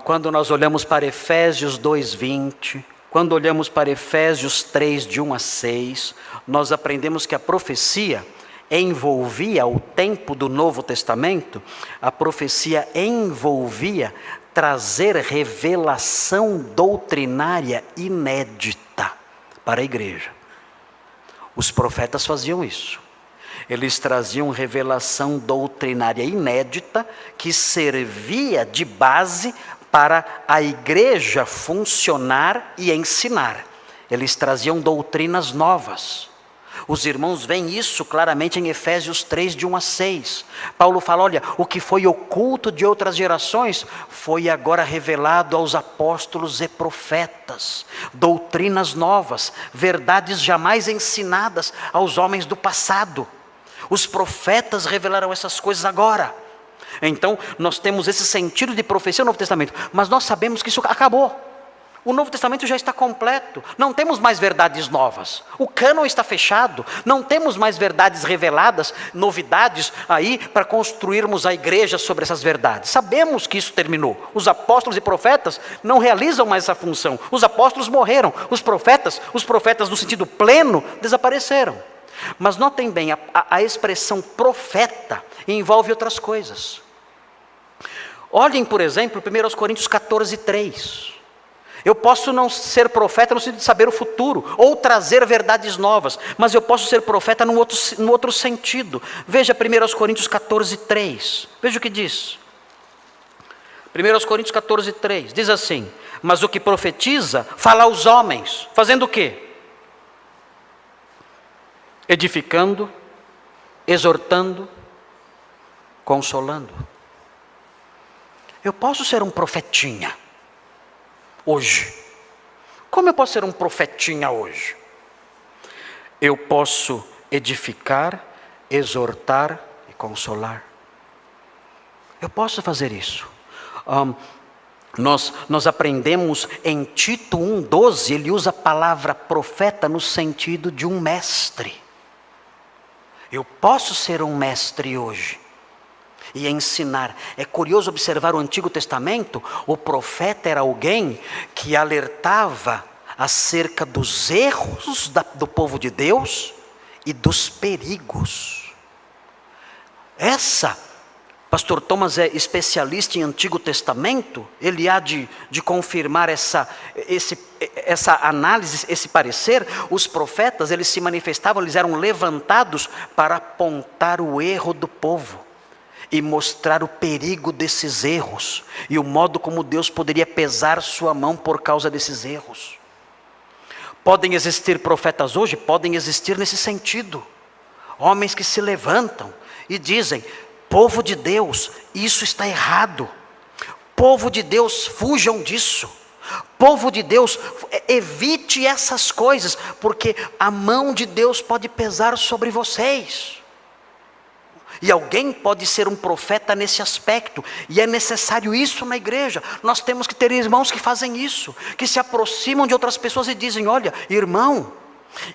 quando nós olhamos para Efésios 2:20, quando olhamos para Efésios 3, de 1 a 6, nós aprendemos que a profecia envolvia o tempo do Novo Testamento, a profecia envolvia trazer revelação doutrinária inédita para a igreja. Os profetas faziam isso. Eles traziam revelação doutrinária inédita que servia de base para a igreja funcionar e ensinar. Eles traziam doutrinas novas. Os irmãos veem isso claramente em Efésios 3, de 1 a 6. Paulo fala, olha, o que foi oculto de outras gerações, foi agora revelado aos apóstolos e profetas. Doutrinas novas, verdades jamais ensinadas aos homens do passado. Os profetas revelaram essas coisas agora. Então, nós temos esse sentido de profecia no Novo Testamento, mas nós sabemos que isso acabou. O Novo Testamento já está completo, não temos mais verdades novas, o cânon está fechado, não temos mais verdades reveladas, novidades aí para construirmos a igreja sobre essas verdades. Sabemos que isso terminou, os apóstolos e profetas não realizam mais essa função, os apóstolos morreram, os profetas no sentido pleno desapareceram. Mas notem bem, a expressão profeta envolve outras coisas. Olhem, por exemplo, 1 Coríntios 14, 3. Eu posso não ser profeta no sentido de saber o futuro, ou trazer verdades novas, mas eu posso ser profeta no outro sentido. Veja 1 Coríntios 14, 3. Veja o que diz. 1 Coríntios 14, 3. Diz assim, mas o que profetiza, fala aos homens, fazendo o quê? Edificando, exortando, consolando. Eu posso ser um profetinha hoje. Como eu posso ser um profetinha hoje? Eu posso edificar, exortar e consolar. Eu posso fazer isso. Nós aprendemos em Tito 1,12, ele usa a palavra profeta no sentido de um mestre. Eu posso ser um mestre hoje e ensinar. É curioso observar o Antigo Testamento, o profeta era alguém que alertava acerca dos erros do povo de Deus e dos perigos. Pastor Thomas é especialista em Antigo Testamento, ele há de confirmar essa análise, esse parecer. Os profetas, eles se manifestavam, eles eram levantados para apontar o erro do povo e mostrar o perigo desses erros e o modo como Deus poderia pesar sua mão por causa desses erros. Podem existir profetas hoje? Podem existir nesse sentido. Homens que se levantam e dizem, povo de Deus, isso está errado. Povo de Deus, fujam disso. Povo de Deus, evite essas coisas, porque a mão de Deus pode pesar sobre vocês. E alguém pode ser um profeta nesse aspecto, e é necessário isso na igreja. Nós temos que ter irmãos que fazem isso, que se aproximam de outras pessoas e dizem, olha, irmão,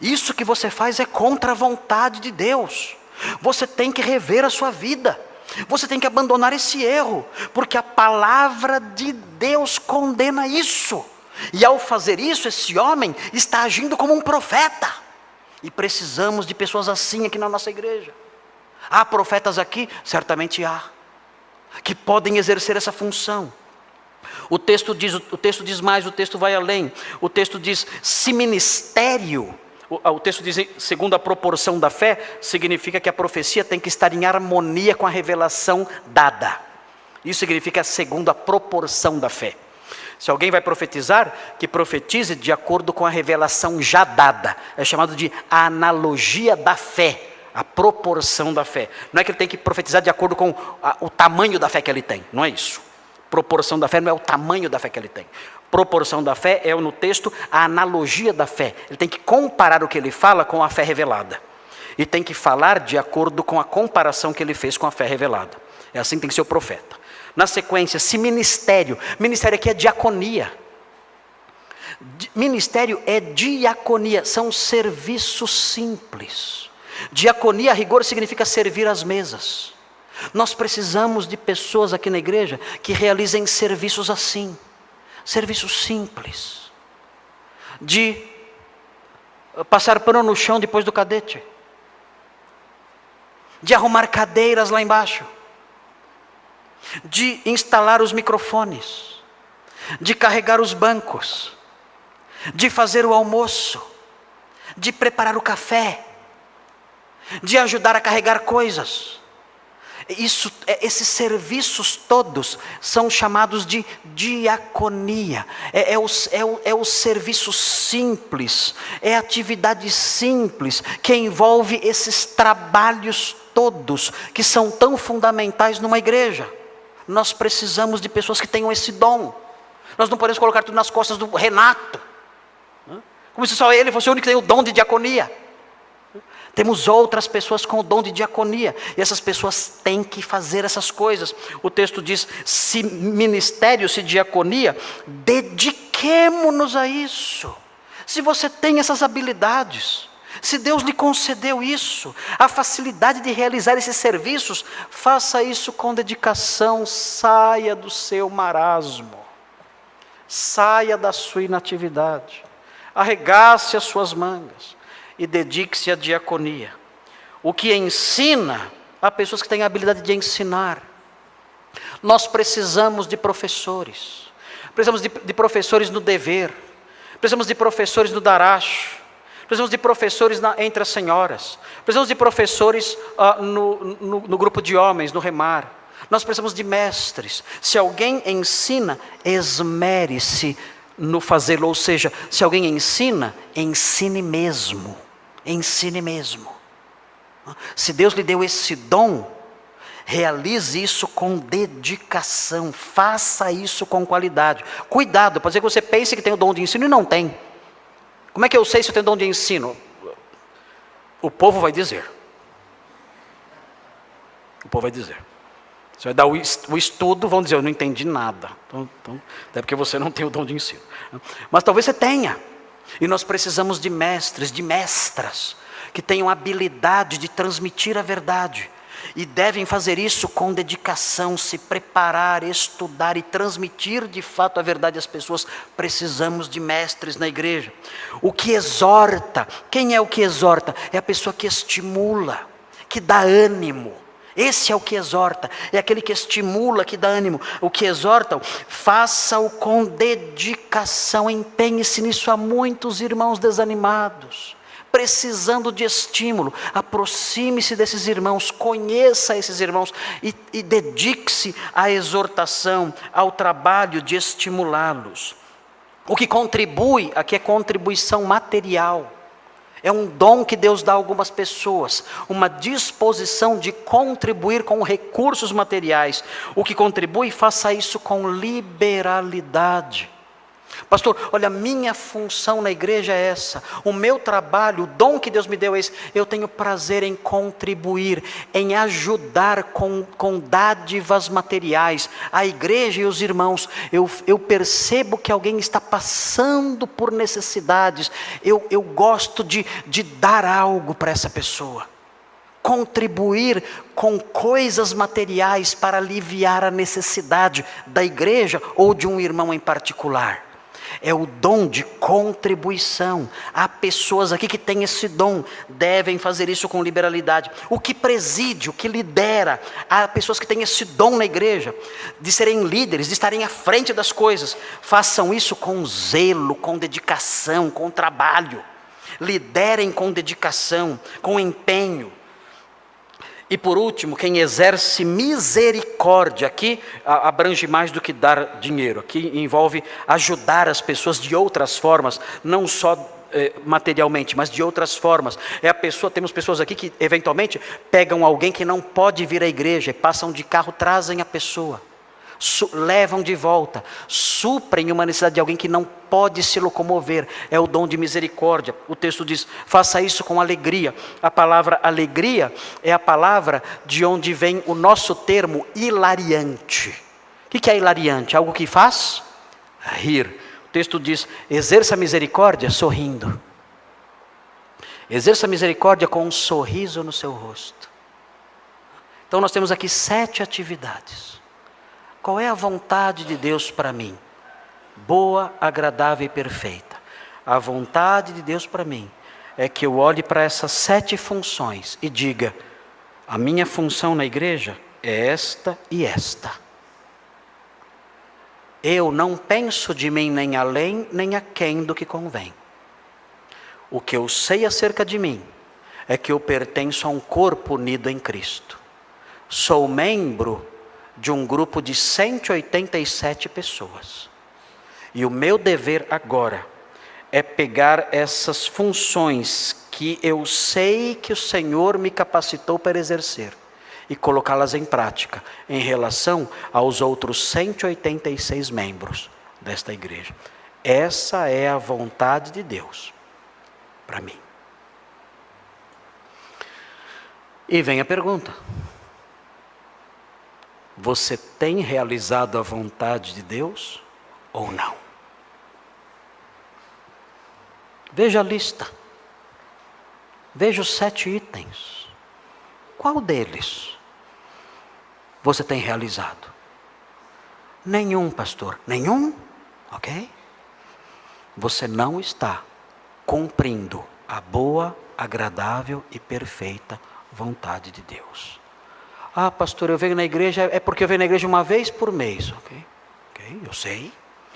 isso que você faz é contra a vontade de Deus. Você tem que rever a sua vida, você tem que abandonar esse erro, porque a palavra de Deus condena isso. E ao fazer isso, esse homem está agindo como um profeta, e precisamos de pessoas assim aqui na nossa igreja. Há profetas aqui? Certamente há, que podem exercer essa função. O texto diz mais, o texto vai além. O texto diz, se ministério, o texto diz, segundo a proporção da fé, significa que a profecia tem que estar em harmonia com a revelação dada. Isso significa segundo a proporção da fé. Se alguém vai profetizar, que profetize de acordo com a revelação já dada. É chamado de analogia da fé. A proporção da fé. Não é que ele tem que profetizar de acordo com o tamanho da fé que ele tem. Não é isso. Proporção da fé não é o tamanho da fé que ele tem. Proporção da fé é no texto a analogia da fé. Ele tem que comparar o que ele fala com a fé revelada. E tem que falar de acordo com a comparação que ele fez com a fé revelada. É assim que tem que ser o profeta. Na sequência, se ministério. Ministério aqui é diaconia. Ministério é diaconia. São serviços simples. Diaconia, a rigor, significa servir às mesas. Nós precisamos de pessoas aqui na igreja que realizem serviços assim, serviços simples, de passar pano no chão depois do cadete, de arrumar cadeiras lá embaixo, de instalar os microfones, de carregar os bancos, de fazer o almoço, de preparar o café, de ajudar a carregar coisas. Esses serviços todos são chamados de diaconia. É o serviço simples, é a atividade simples que envolve esses trabalhos todos que são tão fundamentais numa igreja. Nós precisamos de pessoas que tenham esse dom. Nós não podemos colocar tudo nas costas do Renato, como se só ele fosse o único que tem o dom de diaconia. Temos outras pessoas com o dom de diaconia, e essas pessoas têm que fazer essas coisas. O texto diz, se ministério, se diaconia, dediquemo-nos a isso. Se você tem essas habilidades, se Deus lhe concedeu isso, a facilidade de realizar esses serviços, faça isso com dedicação, saia do seu marasmo, saia da sua inatividade, arregace as suas mangas e dedique-se à diaconia. O que ensina a pessoas que têm a habilidade de ensinar. Nós precisamos de professores. Precisamos de professores no dever. Precisamos de professores no darash. Precisamos de professores entre as senhoras. Precisamos de professores no grupo de homens, no remar. Nós precisamos de mestres. Se alguém ensina, esmere-se no fazê-lo. Ou seja, se alguém ensina, ensine mesmo. Ensine mesmo. Se Deus lhe deu esse dom, realize isso com dedicação, faça isso com qualidade. Cuidado, pode ser que você pense que tem o dom de ensino e não tem. Como é que eu sei se eu tenho dom de ensino? O povo vai dizer. O povo vai dizer. Você vai dar o estudo, vão dizer, eu não entendi nada. Então, até porque você não tem o dom de ensino. Mas talvez você tenha. E nós precisamos de mestres, de mestras, que tenham habilidade de transmitir a verdade. E devem fazer isso com dedicação, se preparar, estudar e transmitir de fato a verdade às pessoas. Precisamos de mestres na igreja. O que exorta, quem é o que exorta? É a pessoa que estimula, que dá ânimo. Esse é o que exorta, é aquele que estimula, que dá ânimo. O que exortam, faça-o com dedicação, empenhe-se nisso. Há muitos irmãos desanimados, precisando de estímulo. Aproxime-se desses irmãos, conheça esses irmãos e dedique-se à exortação, ao trabalho de estimulá-los. O que contribui, aqui é contribuição material. É um dom que Deus dá a algumas pessoas, uma disposição de contribuir com recursos materiais. O que contribui, faça isso com liberalidade. Pastor, olha, minha função na igreja é essa, o meu trabalho, o dom que Deus me deu é esse. Eu tenho prazer em contribuir, em ajudar com dádivas materiais a igreja e os irmãos. Eu percebo que alguém está passando por necessidades, eu gosto de dar algo para essa pessoa. Contribuir com coisas materiais para aliviar a necessidade da igreja ou de um irmão em particular. É o dom de contribuição. Há pessoas aqui que têm esse dom, devem fazer isso com liberalidade. O que preside, o que lidera, há pessoas que têm esse dom na igreja, de serem líderes, de estarem à frente das coisas. Façam isso com zelo, com dedicação, com trabalho. Liderem com dedicação, com empenho. E por último, quem exerce misericórdia, aqui abrange mais do que dar dinheiro, aqui envolve ajudar as pessoas de outras formas, não só materialmente, mas de outras formas. Temos pessoas aqui que eventualmente pegam alguém que não pode vir à igreja, passam de carro, trazem a pessoa, levam de volta, suprem uma necessidade de alguém que não pode se locomover. É o dom de misericórdia. O texto diz, faça isso com alegria. A palavra alegria é a palavra de onde vem o nosso termo hilariante. O que é hilariante? Algo que faz rir. O texto diz, exerça a misericórdia sorrindo. Exerça a misericórdia com um sorriso no seu rosto. Então nós temos aqui 7 atividades. Qual é a vontade de Deus para mim? Boa, agradável e perfeita. A vontade de Deus para mim é que eu olhe para essas 7 funções e diga, a minha função na igreja é esta e esta. eu não penso de mim nem além, nem aquém do que convém. O que eu sei acerca de mim é que eu pertenço a um corpo unido em Cristo. Sou membro de um grupo de 187 pessoas. E o meu dever agora é pegar essas funções que eu sei que o Senhor me capacitou para exercer e colocá-las em prática em relação aos outros 186 membros desta igreja. Essa é a vontade de Deus para mim. E vem a pergunta: você tem realizado a vontade de Deus ou não? Veja a lista. Veja os 7 itens. Qual deles você tem realizado? Nenhum, pastor. Nenhum? Ok? Você não está cumprindo a boa, agradável e perfeita vontade de Deus. Ah, pastor, eu venho na igreja, é porque eu venho na igreja uma vez por mês. Ok,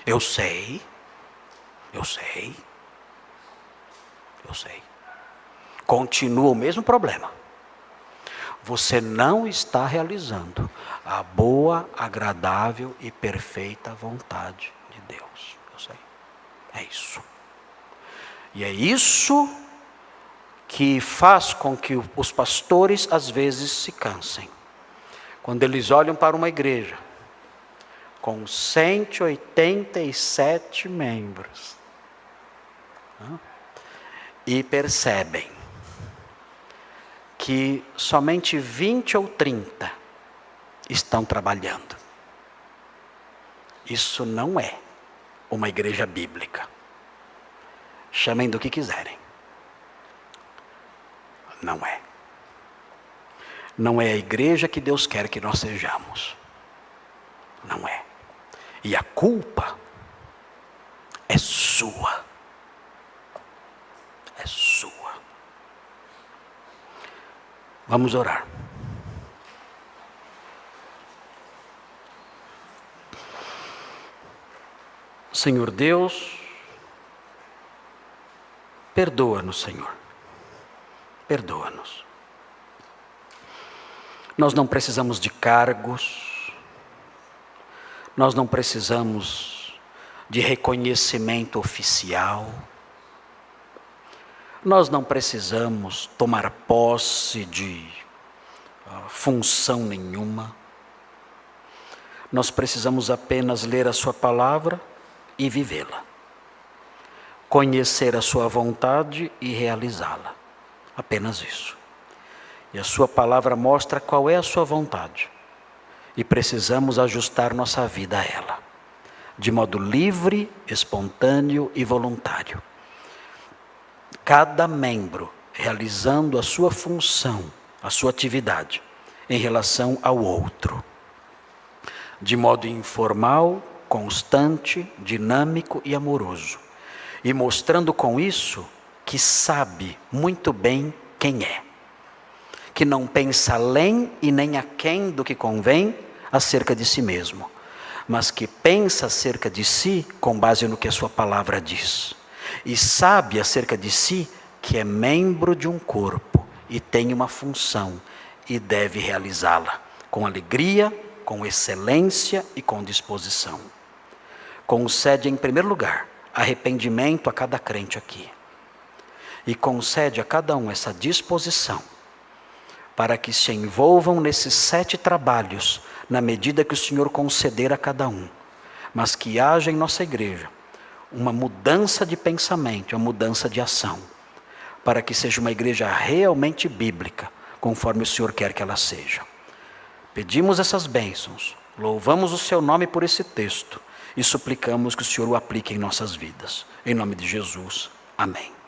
eu sei. Continua o mesmo problema. Você não está realizando a boa, agradável e perfeita vontade de Deus. Eu sei. É isso. E é isso que faz com que os pastores às vezes se cansem. Quando eles olham para uma igreja com 187 membros e percebem que somente 20 ou 30 estão trabalhando. Isso não é uma igreja bíblica. Chamem do que quiserem. Não é. Não é a igreja que Deus quer que nós sejamos. Não é. E a culpa é sua. É sua. Vamos orar. Senhor Deus, perdoa-nos, Senhor. Perdoa-nos. Nós não precisamos de cargos, nós não precisamos de reconhecimento oficial, nós não precisamos tomar posse de função nenhuma. Nós precisamos apenas ler a sua palavra e vivê-la, conhecer a sua vontade e realizá-la. Apenas isso. E a sua palavra mostra qual é a sua vontade. E precisamos ajustar nossa vida a ela, de modo livre, espontâneo e voluntário. Cada membro realizando a sua função, a sua atividade, em relação ao outro. De modo informal, constante, dinâmico e amoroso. E mostrando com isso que sabe muito bem quem é. Que não pensa além e nem aquém do que convém acerca de si mesmo, mas que pensa acerca de si com base no que a sua palavra diz. E sabe acerca de si que é membro de um corpo e tem uma função e deve realizá-la com alegria, com excelência e com disposição. Concede em primeiro lugar arrependimento a cada crente aqui. E concede a cada um essa disposição para que se envolvam nesses 7 trabalhos na medida que o Senhor conceder a cada um. Mas que haja em nossa igreja uma mudança de pensamento, uma mudança de ação, para que seja uma igreja realmente bíblica, conforme o Senhor quer que ela seja. Pedimos essas bênçãos, louvamos o seu nome por esse texto e suplicamos que o Senhor o aplique em nossas vidas. Em nome de Jesus, amém.